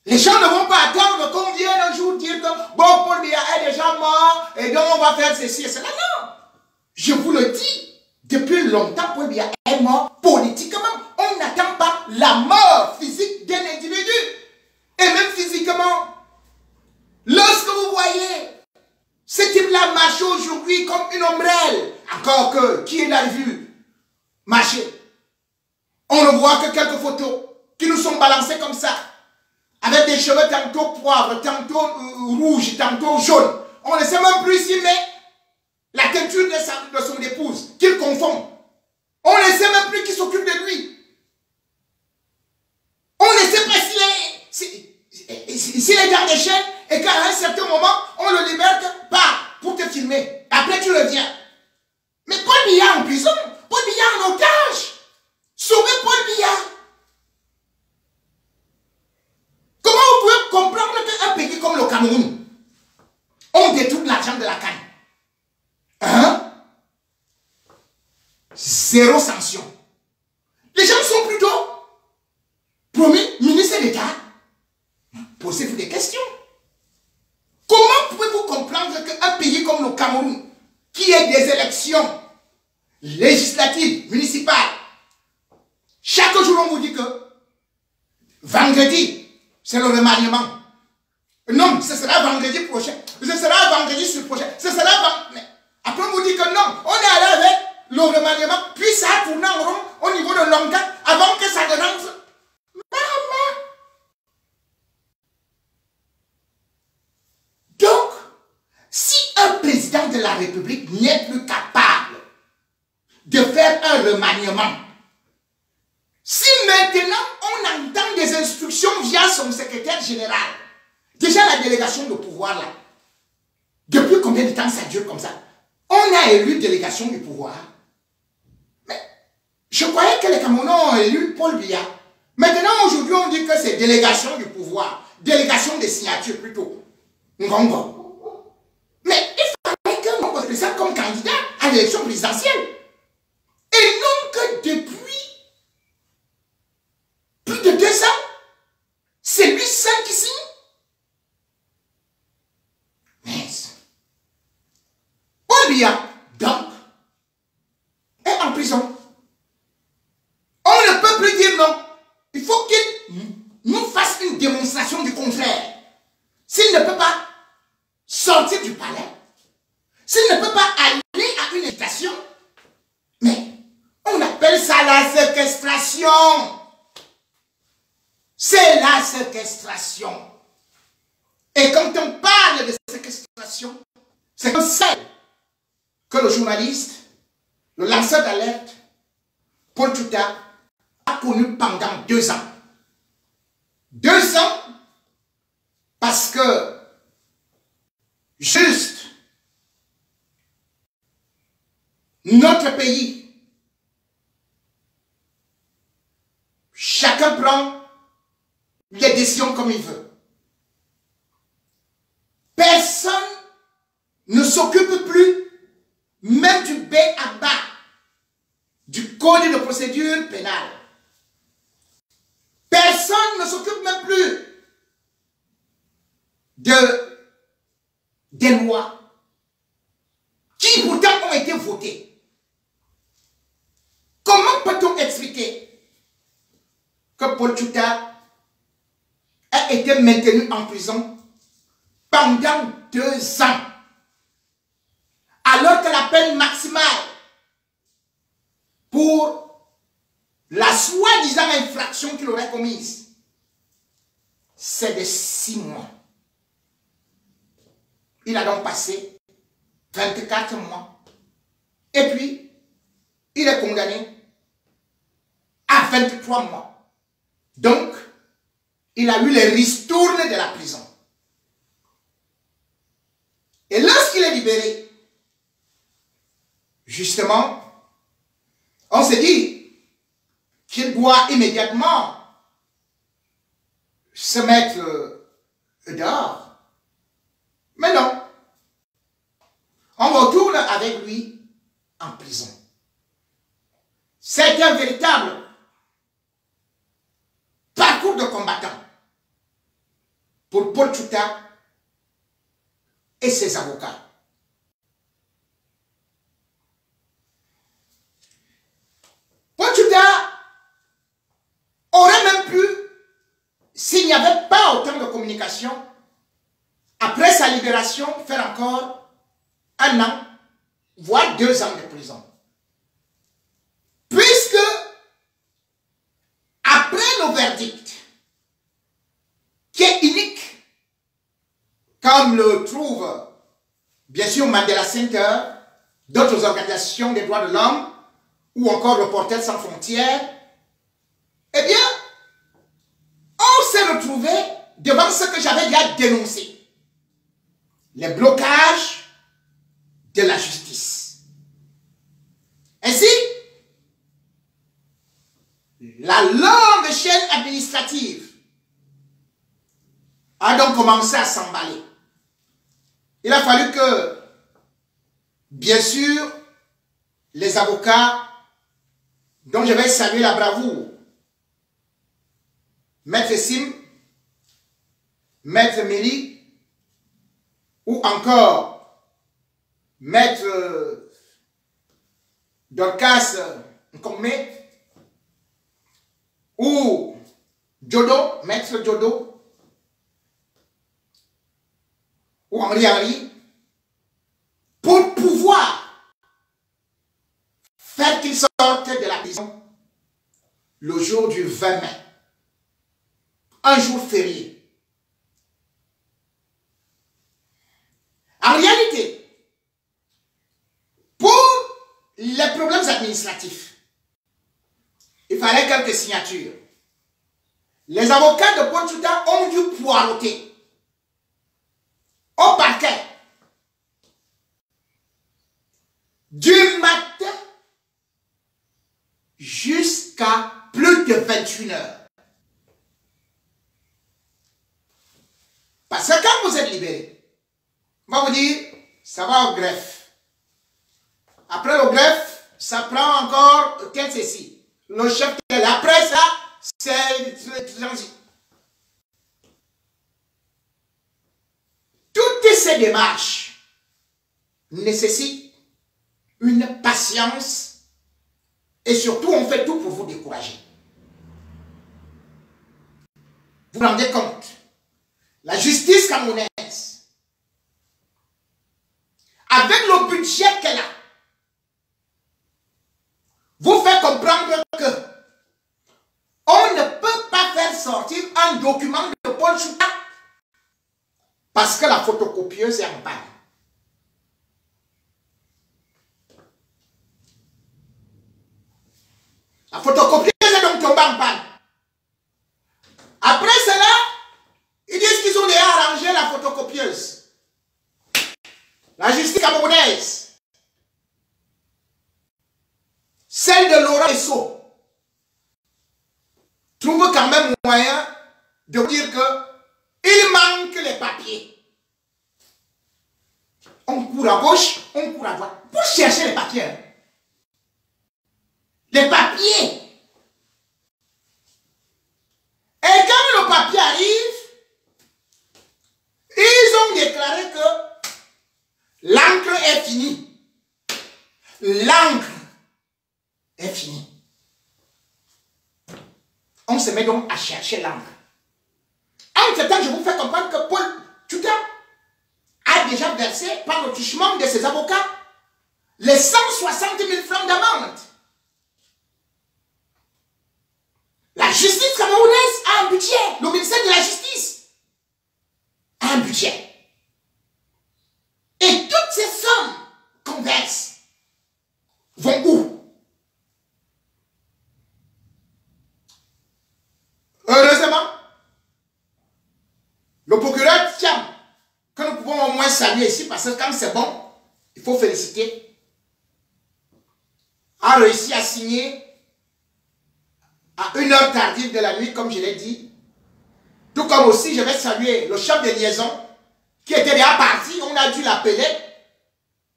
Les gens ne vont pas attendre qu'on vienne un jour dire que bon, Paul Biya est déjà mort et donc on va faire ceci et cela. Non. Je vous le dis, depuis longtemps, Paul Biya est mort politiquement. On n'attend pas la mort physique d'un individu. Et même physiquement. Lorsque vous voyez ce type-là marcher aujourd'hui comme une ombrelle, encore que, qui est dans la vue, marcher, on ne voit que quelques photos qui nous sont balancées comme ça, avec des cheveux tantôt poivre, tantôt rouge, tantôt jaune. On ne sait même plus s'il met la teinture de son épouse, qu'il confond. On ne sait même plus qui s'occupe de lui. On ne sait pas s'il est dans des chaînes et qu'à un certain moment, on le libère pour te filmer. Après, tu reviens. Mais Paul Biya en prison, Paul Biya en otage. Sauvez Paul Biya. Comment vous pouvez comprendre qu'un pays comme le Cameroun, on détourne l'argent de la canne? Hein? Zéro sanction. Les gens sont plutôt promis ministre d'État. Posez-vous des questions. Comment pouvez-vous comprendre qu'un pays comme le Cameroun, qui est des élections législatives, municipales, chaque jour on vous dit que vendredi, c'est le remaniement. Non, ce sera vendredi prochain. Ce sera vendredi sur le prochain. Ce sera vendredi. Après on vous dit que non, on est allé avec le remaniement, puis ça a tourné en rond au niveau de Longa avant que ça ne rentre. Donc, si un président de la République n'est plus capable de faire un remaniement, si maintenant on entend des instructions via son secrétaire général, déjà la délégation de pouvoir là, depuis combien de temps ça dure comme ça? On a élu délégation du pouvoir. Mais je croyais que les Camerounais ont élu Paul Biya. Maintenant, aujourd'hui, on dit que c'est délégation du pouvoir, délégation des signatures plutôt. Ngongo. Mais il fallait que Ngongo se présente comme candidat à l'élection présidentielle. Et non que depuis plus de 2 ans, c'est lui seul qui signe. Mais Paul Biya, donc, est en prison. On ne peut plus dire non. Il faut qu'il nous fasse une démonstration du contraire. S'il ne peut pas sortir du palais, s'il ne peut pas aller à une invitation, mais on appelle ça la séquestration. C'est la séquestration. Et quand on parle de séquestration, c'est comme celle que le journaliste, le lanceur d'alerte, Paul Tuta, a connu pendant 2 ans. 2 ans parce que juste notre pays, chacun prend les décisions comme il veut. Personne ne s'occupe plus même du B à bas du code de procédure pénale. Personne ne s'occupe même plus des lois qui pourtant ont été votées. Comment peut-on expliquer que Paul Tuta a été maintenu en prison pendant 2 ans, alors que la peine maximale pour la soi-disant infraction qu'il aurait commise, c'est de 6 mois. Il a donc passé 24 mois. Et puis, il est condamné à 23 mois. Donc, il a eu les ristournes de la prison. Et lorsqu'il est libéré, justement, on se dit qu'il doit immédiatement se mettre dehors. Mais non. On retourne avec lui en prison. C'est un véritable tour de combattant pour Paul Tchouta et ses avocats. Paul Tchouta aurait même pu, s'il n'y avait pas autant de communication, après sa libération, faire encore 1 an, voire 2 ans de prison. Puisque, après le verdict, qui est unique, comme le trouve, bien sûr, Mandela Center, d'autres organisations des droits de l'homme, ou encore Reporters sans frontières, eh bien, on s'est retrouvé devant ce que j'avais déjà dénoncé. Les blocages de la justice. Ainsi, la longue chaîne administrative a donc commencé à s'emballer. Il a fallu que, bien sûr, les avocats, dont je vais saluer la bravoure, Maître Sim, Maître Méli, ou encore Maître Dorcas Nkome, ou Jodo, Maître Jodo, ou Henri, pour pouvoir faire qu'ils sortent de la prison le jour du 20 mai, un jour férié. En réalité, pour les problèmes administratifs, il fallait quelques signatures. Les avocats de Paul Tchouta ont dû poireauter au parquet du matin jusqu'à plus de 21 heures. Parce que quand vous êtes libéré, on va vous dire, ça va au greffe. Après le greffe, ça prend encore, quel ceci. Le chef de la presse, là, c'est transit. Toutes ces démarches nécessitent une patience et surtout, on fait tout pour vous décourager. Vous vous rendez compte? La justice camerounaise, avec le budget qu'elle a, vous fait comprendre que on ne peut pas faire sortir un document de Paul Tchouta parce que la photocopieuse est en panne. La photocopieuse est donc tombée en panne. Après cela, ils disent qu'ils ont déjà arrangé la photocopieuse. La justice camerounaise, celle de Laurent Esso, trouve quand même moyen de dire qu'il manque les papiers. On court à gauche, on court à droite pour chercher les papiers. Les papiers. Et quand le papier arrive, ils ont déclaré que l'encre est finie. L'encre est finie. On se met donc à chercher l'encre. Entre-temps, je vous fais comprendre que Paul Tchouta a déjà versé par le truchement de ses avocats les 160 000 francs d'amende. La justice camerounaise a un budget. Le ministère de la Justice a un budget. Et toutes ces sommes qu'on verse vont où? Heureusement, le procureur Thiam, que nous pouvons au moins saluer ici, parce que quand c'est bon, il faut féliciter, a réussi à signer à 1h tardive de la nuit, comme je l'ai dit. Tout comme aussi, je vais saluer le chef de liaison, qui était déjà parti, on a dû l'appeler,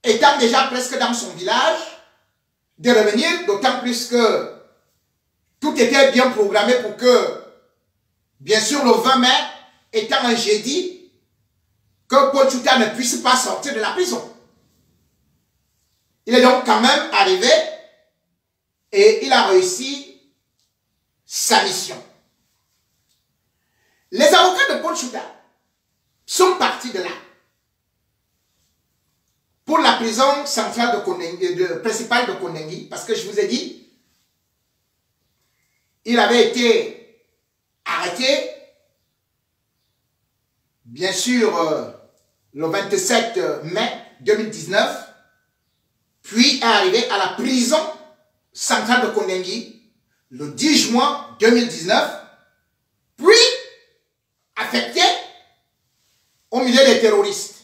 étant déjà presque dans son village, de revenir, d'autant plus que tout était bien programmé pour que bien sûr le 20 mai étant un jeudi, que Paul Tchouta ne puisse pas sortir de la prison. Il est donc quand même arrivé et il a réussi sa mission. Les avocats de Paul Tchouta sont partis de là pour la prison centrale principale de Kondengi, parce que je vous ai dit, il avait été arrêté, bien sûr, le 27 mai 2019, puis est arrivé à la prison centrale de Kondengi le 10 juin 2019, puis affecté au milieu des terroristes,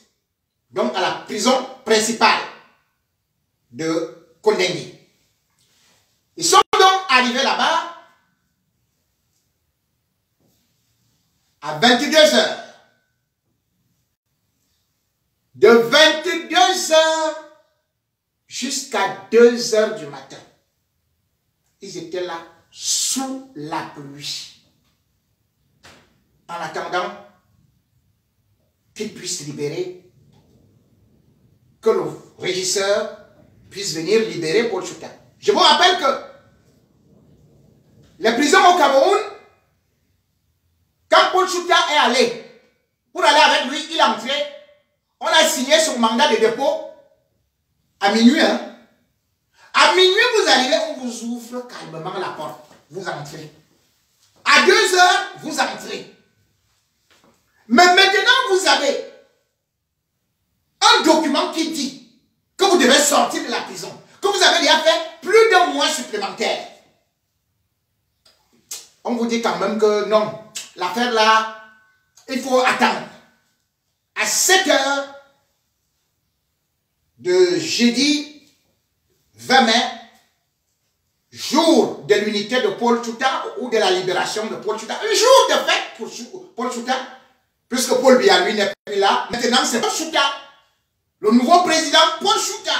donc à la prison principale de Kondengi. Ils sont donc arrivés là-bas à 22 heures. De 22 heures jusqu'à 2 heures du matin. Ils étaient là sous la pluie, en attendant qu'ils puissent libérer, que le régisseur puisse venir libérer Paul Tchouta. Je vous rappelle que les prisons au Cameroun, quand Paul Tchouta est allé, pour aller avec lui, il est entré, on a signé son mandat de dépôt à minuit. Hein? À minuit, vous arrivez, on vous ouvre calmement la porte. Vous entrez. À 2 heures, vous entrez. Mais maintenant, vous avez un document qui dit que vous devez sortir de la prison, que vous avez déjà fait plus d'un mois supplémentaire. On vous dit quand même que non, l'affaire là, il faut attendre. À 7 heures de jeudi 20 mai, jour de l'unité de Paul Tchouta ou de la libération de Paul Tchouta, un jour de fête pour Paul Tchouta, puisque Paul Biya lui n'est plus là. Maintenant, c'est Paul Tchouta, le nouveau président Paul Tchouta,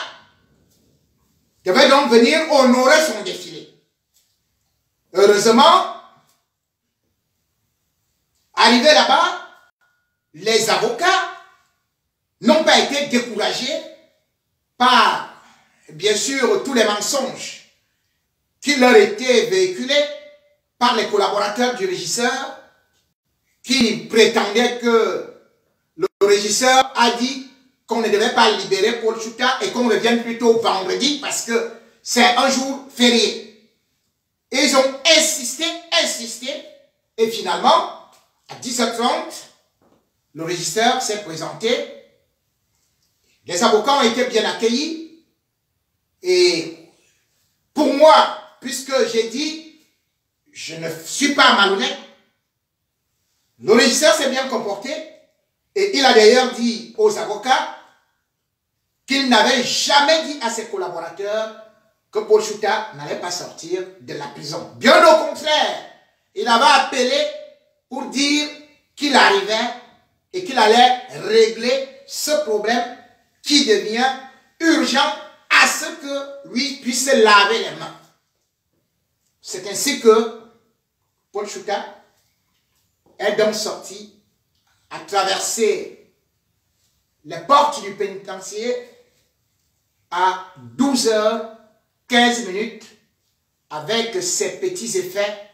devait donc venir honorer son défilé. Heureusement, arrivé là-bas, les avocats n'ont pas été découragés par, bien sûr, tous les mensonges qui leur étaient véhiculés par les collaborateurs du régisseur qui prétendaient que le régisseur a dit qu'on ne devait pas libérer Paul Tchouta et qu'on revienne plutôt vendredi parce que c'est un jour férié. Et ils ont insisté, et finalement, à 17h30, le régisseur s'est présenté. Les avocats ont été bien accueillis. Et pour moi, puisque j'ai dit, je ne suis pas malhonnête, le régisseur s'est bien comporté. Et il a d'ailleurs dit aux avocats qu'il n'avait jamais dit à ses collaborateurs que Paul Tchouta n'allait pas sortir de la prison. Bien au contraire, il avait appelé pour dire qu'il arrivait et qu'il allait régler ce problème qui devient urgent à ce que lui puisse laver les mains. C'est ainsi que Paul Tchouta est donc sorti, a traversé les portes du pénitencier à 12h15 avec ses petits effets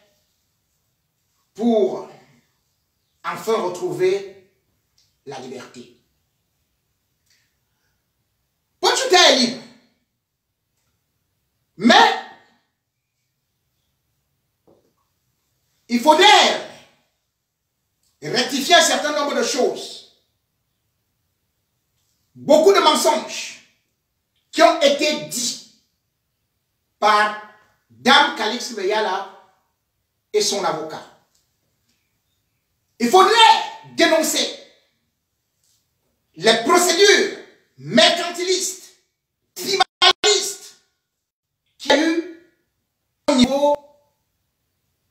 pour enfin retrouver la liberté. Paul Tchouta est libre. Mais il faudrait rectifier un certain nombre de choses. Beaucoup de mensonges qui ont été dits par Dame Calixte Beyala et son avocat. Il faudrait dénoncer les procédures mercantilistes, tribalistes qu'il y a eu au niveau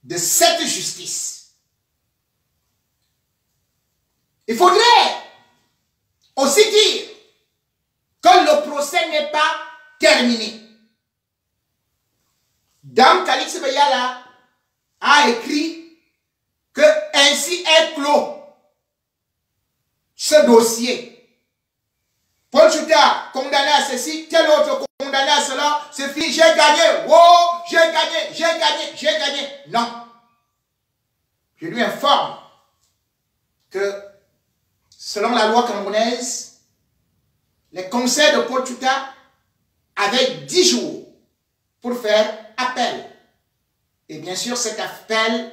de cette justice. Il faudrait aussi dire que le procès n'est pas terminé. Dame Calixte Beyala a écrit qu'elle ce dossier. Paul Chouta, condamné à ceci, tel autre condamné à cela, c'est fini, j'ai gagné, oh, j'ai gagné, j'ai gagné, j'ai gagné. Non. Je lui informe que, selon la loi camerounaise, les conseils de Paul Chouta avaient 10 jours pour faire appel. Et bien sûr, cet appel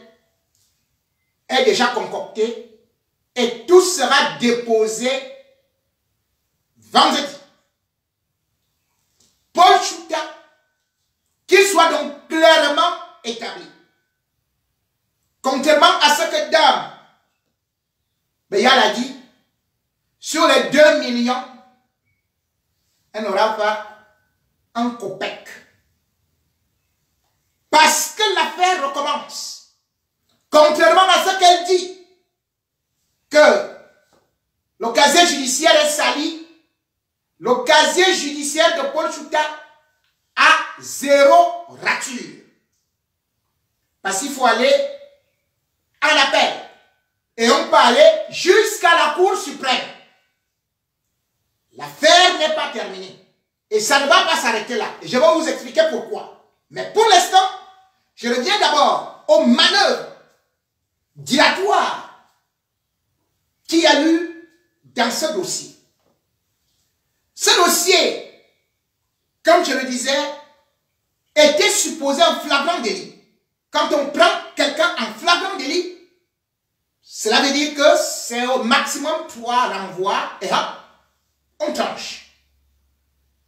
est déjà concocté et tout sera déposé vendredi. Paul Chouta, qu'il soit donc clairement établi. Contrairement à ce que Dame Béal a dit, sur les 2 millions, elle n'aura pas un copec. Parce que l'affaire recommence. Contrairement à ce qu'elle dit, que le casier judiciaire est sali, le casier judiciaire de Paul Chouta a 0 rature. Parce qu'il faut aller en appel. Et on peut aller jusqu'à la Cour suprême. L'affaire n'est pas terminée. Et ça ne va pas s'arrêter là. Et je vais vous expliquer pourquoi. Mais pour l'instant, je reviens d'abord aux manœuvres dilatoires qu'il y a eu dans ce dossier. Ce dossier, comme je le disais, était supposé un flagrant délit. Quand on prend quelqu'un en flagrant délit, cela veut dire que c'est au maximum 3 renvois et hop, on tranche.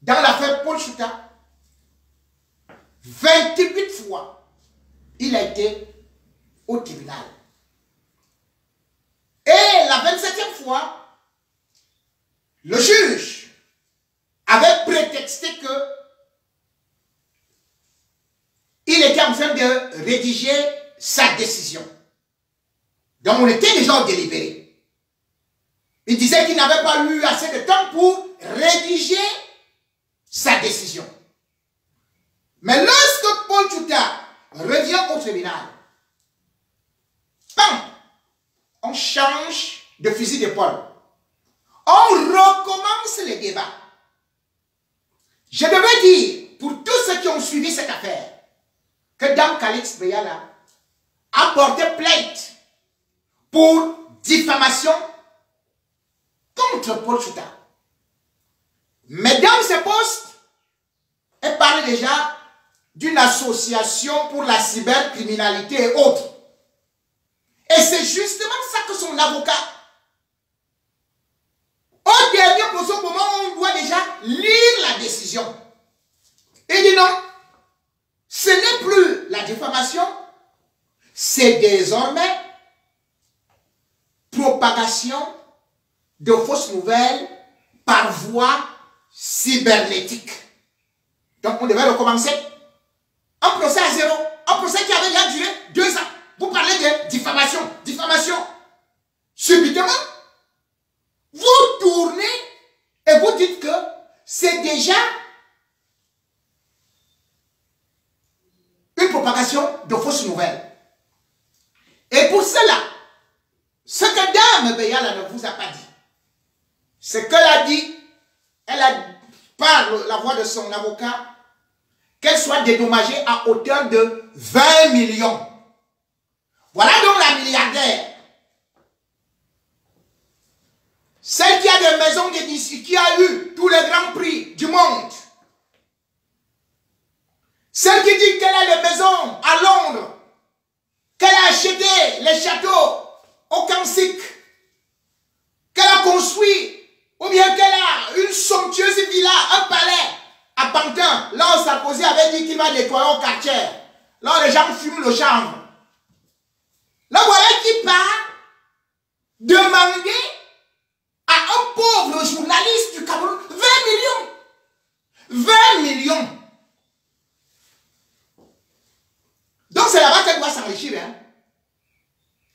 Dans l'affaire Paul Chouta, 28 fois, il a été au tribunal. Et la 27e fois, le juge avait prétexté que il était en train de rédiger sa décision. Donc on était déjà au délibéré. Il disait qu'il n'avait pas eu assez de temps pour rédiger sa décision. Mais lorsque Paul Chouta revient au tribunal, bam, on change de fusil d'épaule. On recommence les débats. Je devais dire, pour tous ceux qui ont suivi cette affaire, que Dame Calix Béal a porté plainte pour diffamation contre Paul Chouta. Mais dans ce poste, elle parle déjà d'une association pour la cybercriminalité et autres. Et c'est justement ça que son avocat, au dernier moment où on doit déjà lire la décision, il dit non, ce n'est plus la diffamation, c'est désormais propagation de fausses nouvelles par voie cybernétique. Donc on devait recommencer un procès à 0, un procès qui avait déjà duré 2 ans. Vous parlez de diffamation, diffamation. Subitement, vous tournez et vous dites que c'est déjà une propagation de fausses nouvelles. Et pour cela, ce que Dame Béal ne vous a pas dit, c'est qu'elle a dit, elle a par la voix de son avocat, qu'elle soit dédommagée à hauteur de 20 millions. Voilà donc la milliardaire. Celle qui a des maisons d'édition, qui a eu tous les grands prix du monde. Celle qui dit qu'elle a des maisons à Londres, qu'elle a acheté les châteaux au Kansik, qu'elle a construit, ou bien qu'elle a une somptueuse villa, un palais à Pantin, là où Sarkozy avait dit qu'il va nettoyer au quartier, là où les gens fument le chanvre. Là voilà qui part demander à un pauvre journaliste du Cameroun 20 millions. 20 millions. Donc c'est là-bas qu'elle doit s'enrichir. Hein?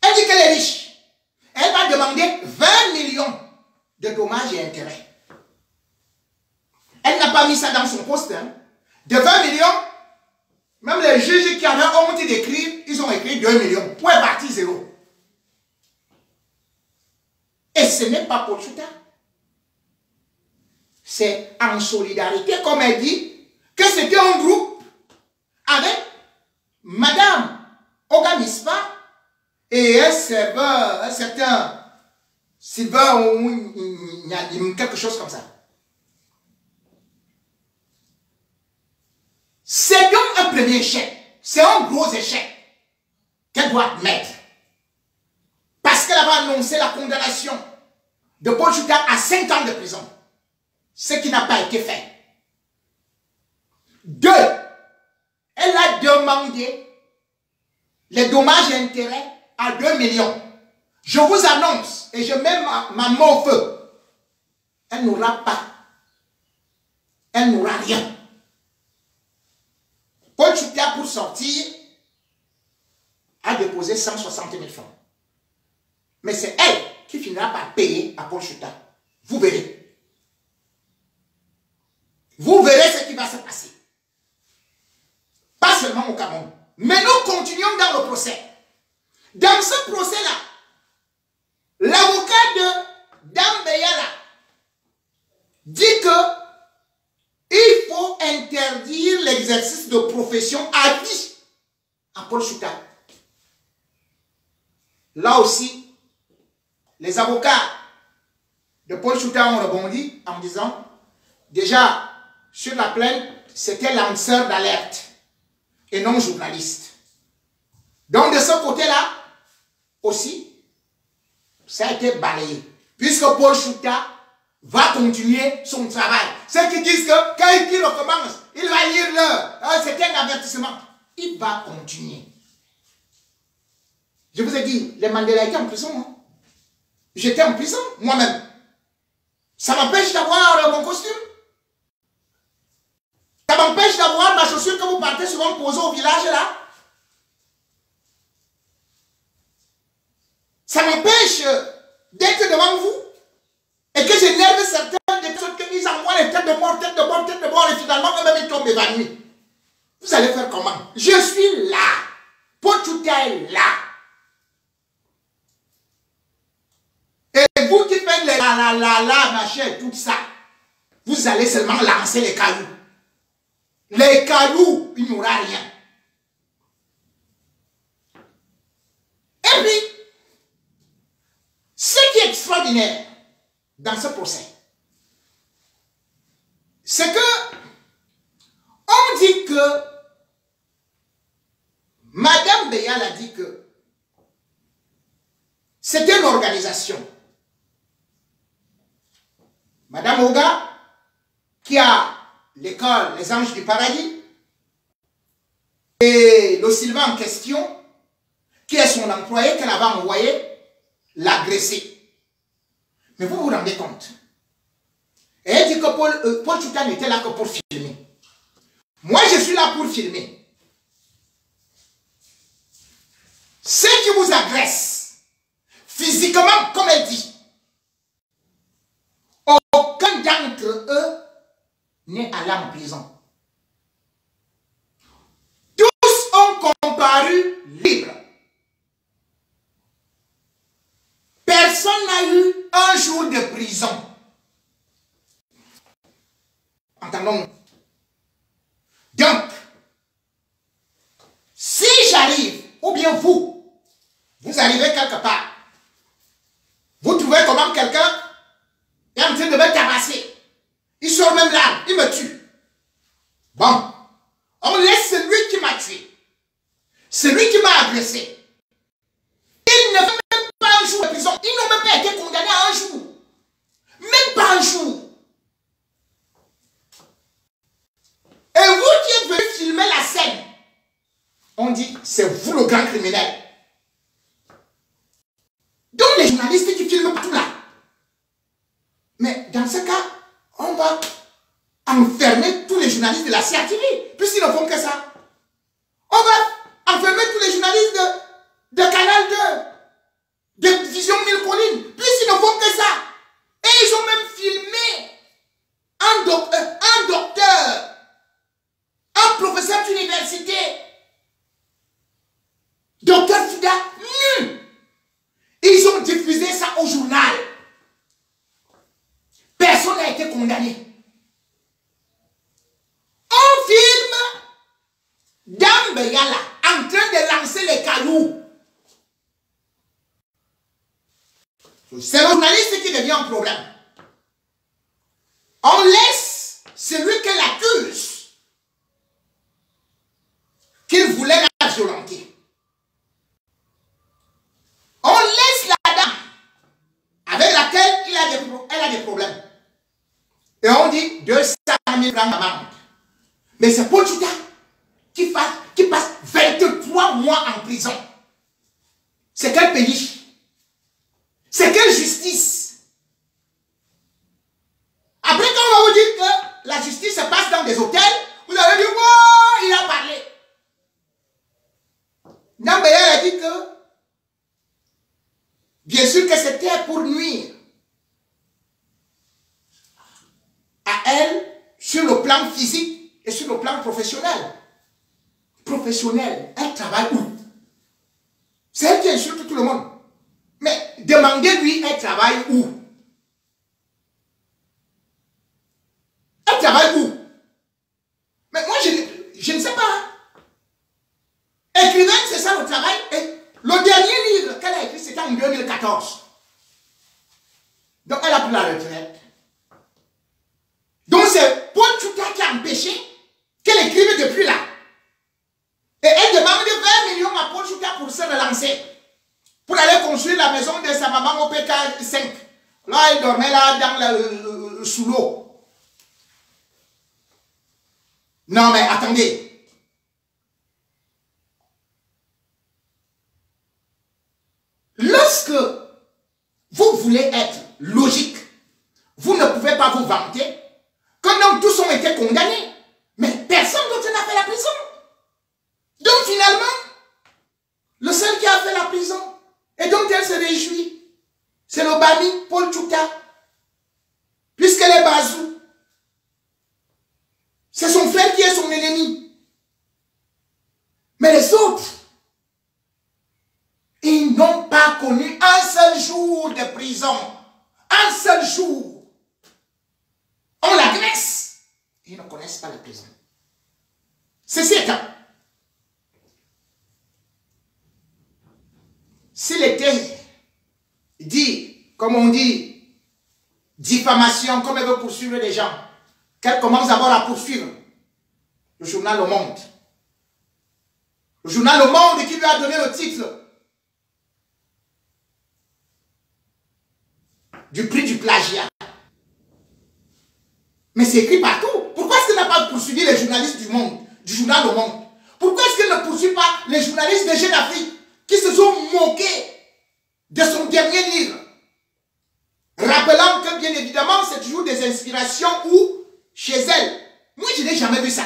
Elle dit qu'elle est riche. Elle va demander 20 millions de dommages et intérêts. Elle n'a pas mis ça dans son poste. Hein? De 20 millions, même les juges qui avaient honte d'écrire, ils ont écrit 2 millions. Point parti 0. Et Et ce n'est pas Paul Chouta. C'est en solidarité, comme elle dit, que c'était un groupe avec Madame Oga Mispa et un serveur, un certain Sylvain ou quelque chose comme ça. C'est donc un premier échec. C'est un gros échec qu'elle doit admettre. Parce qu'elle avait annoncé la condamnation de Paul Chouta à 5 ans de prison. Ce qui n'a pas été fait. 2. Elle a demandé les dommages et intérêts à 2 millions. Je vous annonce, et je mets ma main au feu, elle n'aura pas. Elle n'aura rien. Paul Chouta, pour sortir, a déposé 160 000 francs. Mais c'est elle qui finira par payer à Paul Chouta. Vous verrez. Vous verrez ce qui va se passer. Pas seulement au Cameroun. Mais nous continuons dans le procès. Dans ce procès-là, l'avocat de Dame Beyala dit que il faut interdire l'exercice de profession à vie à Paul Chouta. Là aussi, les avocats de Paul Chouta ont rebondi en disant, déjà, sur la plainte, c'était lanceur d'alerte et non journaliste. Donc de ce côté-là, aussi, ça a été balayé. Puisque Paul Chouta va continuer son travail. Ceux qui disent que quand il recommence, il va lire l'heure. C'est un avertissement. Il va continuer. Je vous ai dit, les Mandela étaient en prison. Hein? J'étais en prison, moi-même. Ça m'empêche d'avoir mon costume. Ça m'empêche d'avoir ma chaussure que vous partez souvent poser au village là. Ça m'empêche d'être devant vous et que j'énerve certains des choses qu'ils envoient les têtes de mort, et finalement eux-mêmes ils tombent évanouis. Vous allez faire comment? Je suis là. Paul Chouta est là. Et vous qui faites les machin, tout ça, vous allez seulement lancer les cailloux. Les cailloux, il n'y aura rien. Et puis, ce qui est extraordinaire dans ce procès, c'est que on dit que Madame Beyala a dit que c'était une organisation. Madame Oga, qui a l'école Les Anges du Paradis, et le Sylvain en question, qui est son employé qu'elle avait envoyé l'agresser. Mais vous vous rendez compte? Et elle dit que Paul Chouta n'était là que pour filmer. Moi, je suis là pour filmer. Ceux qui vous agressent, physiquement, comme elle dit, aucun d'entre eux n'est allé en prison. Tous ont comparu libres. Personne n'a eu un jour de prison. Entendons. Donc, si j'arrive, ou bien vous arrivez quelque part, vous trouvez comment quelqu'un est en train de me tabasser. Il sort même là, il me tue. Bon, on laisse celui qui m'a tué, celui qui m'a agressé. Il ne fait même pas un jour de prison. Ils n'ont même pas été condamnés à un jour. Même pas un jour. Et vous qui êtes venu filmer la scène, on dit, c'est vous le grand criminel. Donc les journalistes qui filment tout là. Mais dans ce cas, on va enfermer tous les journalistes de la CRTV, puisqu'ils ne font que ça. On va enfermer tous les journalistes de Canal 2, de Vision 1000 Collines, puisqu'ils ne font que ça. Et ils ont même filmé un docteur, un professeur d'université, docteur Fouda, nu. Ils ont diffusé ça au journal. été condamnés. On filme Dame Beyala en train de lancer les cailloux. C'est le journaliste qui devient un problème. On laisse celui qu'elle accuse, qu'il voulait la violenter. On laisse la dame avec laquelle elle a des problèmes. Et on dit 200 000 francs d'amende. Mais c'est Paul Tchouta qui passe 23 mois en prison. C'est quel pays? C'est quelle justice? Après, quand on va vous dire que la justice se passe dans des hôtels, vous allez dire, oh, il a parlé. Nambéa a dit que, bien sûr que c'était pour nuire à elle sur le plan physique et sur le plan professionnel. Professionnel, elle travaille où? C'est elle qui insulte tout le monde. Mais demandez-lui, elle travaille où? Elle travaille où? Mais moi, je ne sais pas. Écrivaine, c'est ça le travail. Et le dernier livre qu'elle a écrit, c'était en 2014. Donc, elle a pris la retraite. Donc, c'est Paul Tchouta qui a empêché qu'elle écrive depuis là. Et elle demande 20 millions à Paul Tchouta pour se relancer. Pour aller construire la maison de sa maman au PK 5. Là, elle dormait là dans sous l'eau. Non, mais attendez. Lorsque vous voulez être logique, vous ne pouvez pas vous vanter que non, tous ont été condamnés. Mais personne d'autre n'a fait la prison. Donc finalement, le seul qui a fait la prison, et donc elle se réjouit, c'est le Bami, Paul Tchouta, puisqu'elle est Bazou. C'est son frère qui est son ennemi. Mais les autres, ils n'ont pas connu un seul jour de prison. Un seul jour. On l'agresse. Ils ne connaissent pas la prison. Ceci étant, s'il était dit, comme on dit, diffamation, comme elle veut poursuivre les gens, qu'elle commence d'abord à poursuivre le journal Le Monde. Le journal Le Monde qui lui a donné le titre du prix du plagiat. Mais c'est écrit partout. Pourquoi est-ce qu'elle n'a pas poursuivi les journalistes du Monde, du journal Le Monde? Pourquoi est-ce qu'elle ne poursuit pas les journalistes de Jeune Afrique qui se sont moqués de son dernier livre? Rappelant que bien évidemment c'est toujours des inspirations ou chez elle. Moi je n'ai jamais vu ça.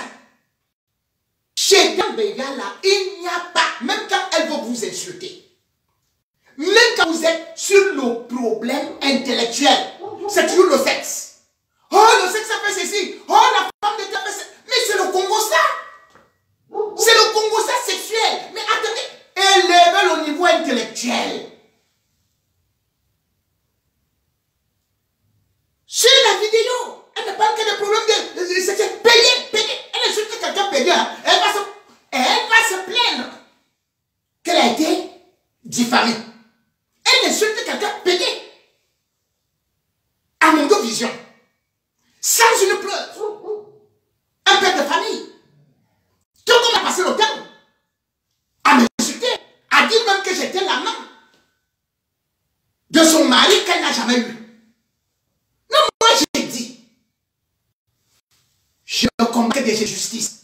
Chez Dame Beyala, il n'y a pas, même quand elle veut vous insulter, même quand vous êtes sur le problème intellectuel, c'est toujours le sexe. Oh, le sexe a fait ceci. Oh, la femme de Dieu a fait ceci. Mais c'est le Congo ça. C'est le Congo ça sexuel. Mais attendez, élevez le niveau intellectuel. Sur la vidéo, elle ne parle que des problèmes de sexe. Payer. Elle insulte que quelqu'un paye. Elle va se plaindre qu'elle a été diffamée. Elle insulte quelqu'un payé. À mon dos vision. Sans une preuve. Un père de famille. Tout comme a passé le temps. À m'insulter. À dire même que j'étais l'amant de son mari qu'elle n'a jamais eu. Non, moi j'ai dit. Je ne comprends que des justices.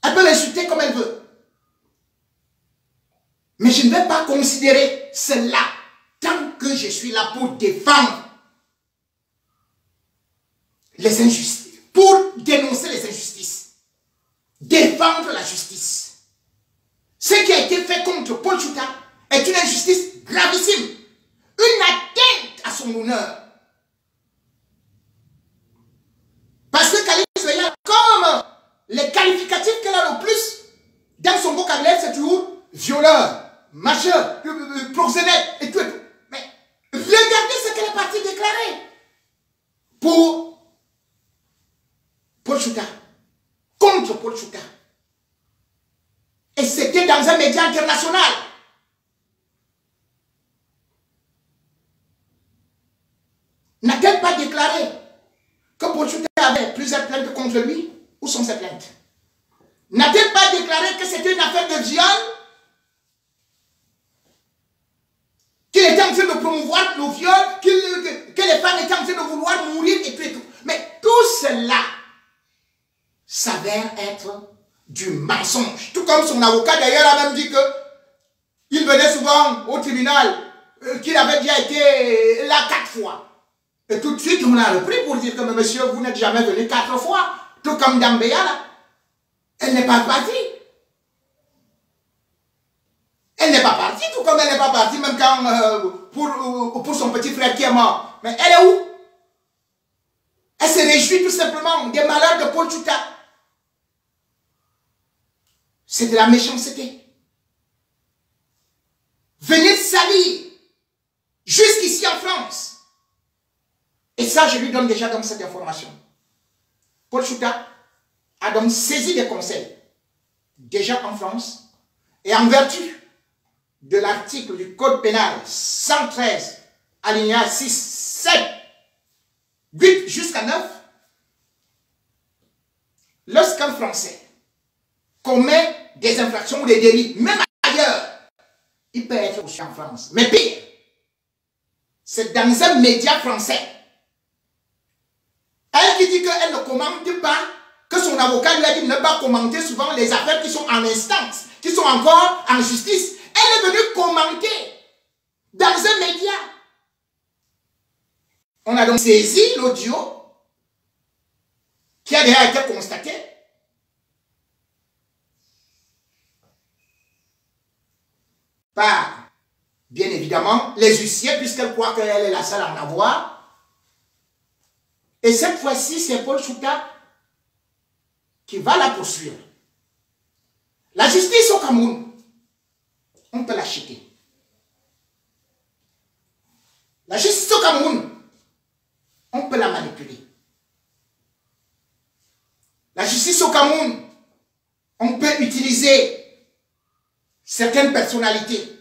Elle peut l'insulter comme elle veut. Mais je ne vais pas considérer cela tant que je suis là pour défendre les injustices, pour dénoncer les injustices, défendre la justice. Ce qui a été fait contre Paul Tchouta est une injustice gravissime, une atteinte à son honneur. Parce que Khalid Beyala, comme les qualificatifs qu'elle a le plus dans son vocabulaire, c'est toujours violeur, majeur, proxénète et tout. Mais regardez ce qu'elle est partie déclarer. pour Paul Chouta, contre Paul Chouta. Et c'était dans un média international. N'a-t-elle pas déclaré que Paul Chouta avait plusieurs plaintes contre lui? Où sont ces plaintes? N'a-t-elle pas déclaré que c'était une affaire de viol? Qu'il était en train de promouvoir le viol, que les femmes étaient en train de vouloir mourir et tout et tout. Mais tout cela s'avère être du mensonge. Tout comme son avocat d'ailleurs a même dit que il venait souvent au tribunal, qu'il avait déjà été là 4 fois. Et tout de suite, on l'a repris pour dire que monsieur, vous n'êtes jamais venu 4 fois. Tout comme Dambeya là. Elle n'est pas partie. Elle n'est pas partie, tout comme elle n'est pas partie, même quand pour son petit frère qui est mort. Mais elle est où? Elle se réjouit tout simplement des malheurs de Paul Chouta. C'est de la méchanceté. Venir salir jusqu'ici en France. Et ça, je lui donne déjà donc cette information. Paul Chouta a donc saisi des conseils, déjà en France, et en vertu de l'article du Code pénal 113, alinéa 6, 7, 8 jusqu'à 9, lorsqu'un Français commet des infractions ou des délits, même ailleurs, il peut être aussi en France. Mais pire, c'est dans un média français. Elle qui dit qu'elle ne commente pas, que son avocat lui a dit de ne pas commenter souvent les affaires qui sont en instance, qui sont encore en justice. Elle est venue commenter dans un média. On a donc saisi l'audio qui a déjà été constaté. Par, bien évidemment, les huissiers, puisqu'elle croit qu'elle est la seule à en avoir. Et cette fois-ci, c'est Paul Chouta qui va la poursuivre. La justice au Cameroun, on peut l'acheter. La justice au Cameroun, on peut la manipuler. La justice au Cameroun, on peut utiliser certaines personnalités.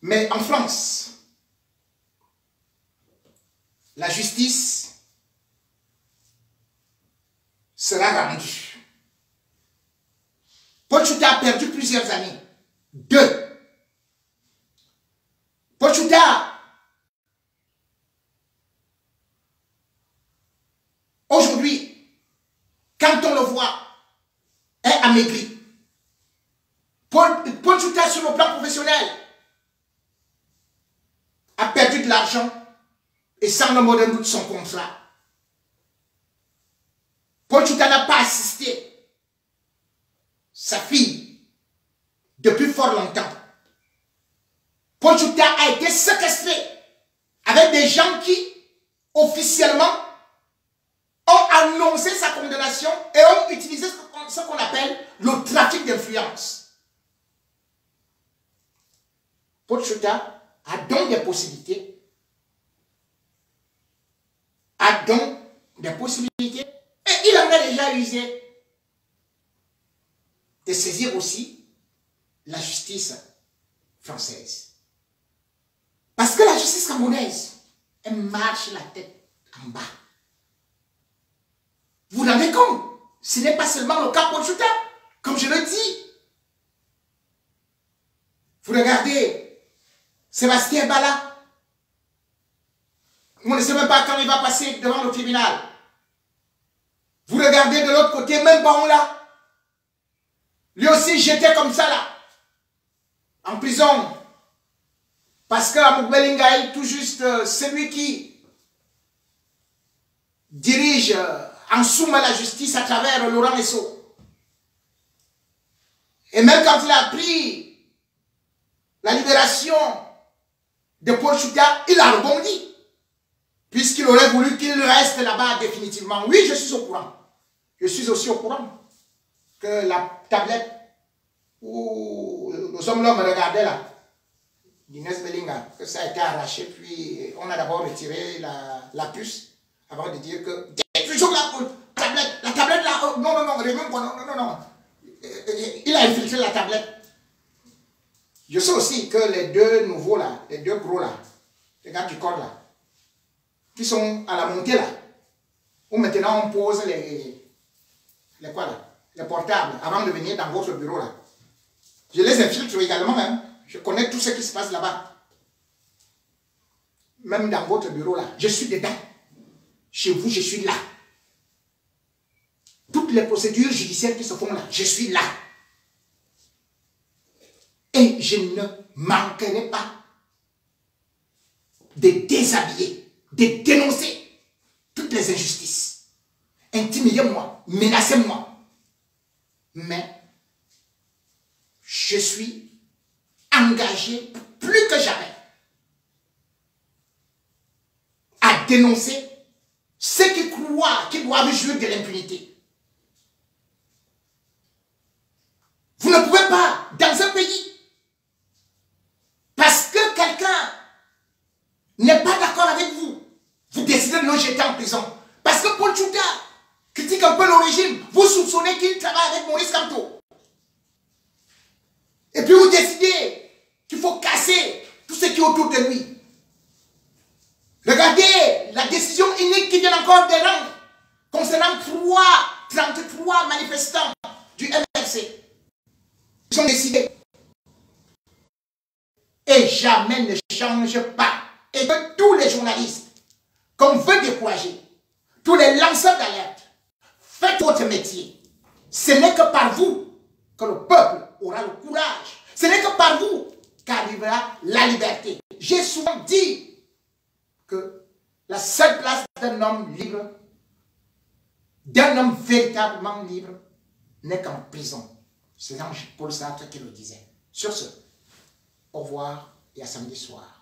Mais en France, la justice sera rendue. Paul Chouta a perdu plusieurs années. 2. Paul Chouta, aujourd'hui, quand on le voit, est amaigri. Paul Chouta, sur le plan professionnel, a perdu de l'argent et sans le mot de doute son contrat. Paul Chouta n'a pas assisté sa fille depuis fort longtemps. Paul Chouta a été séquestré avec des gens qui, officiellement, ont annoncé sa condamnation et ont utilisé ce qu'on appelle le trafic d'influence. Paul Chouta a donc des possibilités. Et il en a déjà usé de saisir aussi la justice française. Parce que la justice camerounaise, elle marche la tête en bas. Vous vous rendez compte? Ce n'est pas seulement le cas Paul Chouta, comme je le dis. Vous regardez Sébastien Bala. On ne sait même pas quand il va passer devant le tribunal. Vous regardez de l'autre côté, même Baon là. Lui aussi jeté comme ça là. En prison. Parce qu'à Moukbelingaï, tout juste celui qui dirige en somme à la justice à travers Laurent Esso. Et même quand il a pris la libération de Paul Chouta, il a rebondi. Puisqu'il aurait voulu qu'il reste là-bas définitivement. Oui, je suis au courant. Je suis aussi au courant que la tablette où l'homme me regardait là, d'Inès Belinga, que ça a été arraché, puis on a d'abord retiré la puce avant de dire que toujours la tablette là, oh, non, non, il a infiltré la tablette. Je sais aussi que les deux nouveaux là, les deux gros là, les gars du corps là, qui sont à la montée là, où maintenant on pose les portables avant de venir dans votre bureau là. Je les infiltre également, hein. Je connais tout ce qui se passe là-bas. Même dans votre bureau là, je suis dedans. Chez vous, je suis là. Toutes les procédures judiciaires qui se font là, je suis là. Et je ne manquerai pas de déshabiller, de dénoncer toutes les injustices. Intimidez-moi, menacez-moi. Mais je suis engagé plus que jamais à dénoncer ceux qui croient qu'ils doivent jouir de l'impunité. Vous ne pouvez pas, dans un pays, parce que quelqu'un n'est pas d'accord avec vous, vous décidez de le jeter en prison. Parce que Paul Tchouta critique un peu le régime, vous soupçonnez qu'il travaille avec Maurice Kamto. Et puis vous décidez qu'il faut casser tout ce qui est autour de lui. Regardez la décision unique qui vient encore des rangs concernant 33 manifestants du MRC. Ils ont décidé. Et jamais ne change pas. Et que tous les journalistes qu'on veut décourager, tous les lanceurs d'alerte, faites votre métier. Ce n'est que par vous que le peuple aura le courage. Ce n'est que par vous qu'arrivera la liberté. J'ai souvent dit que la seule place d'un homme libre, d'un homme véritablement libre, n'est qu'en prison. C'est Paul Sartre qui le disait. Sur ce, au revoir et à samedi soir.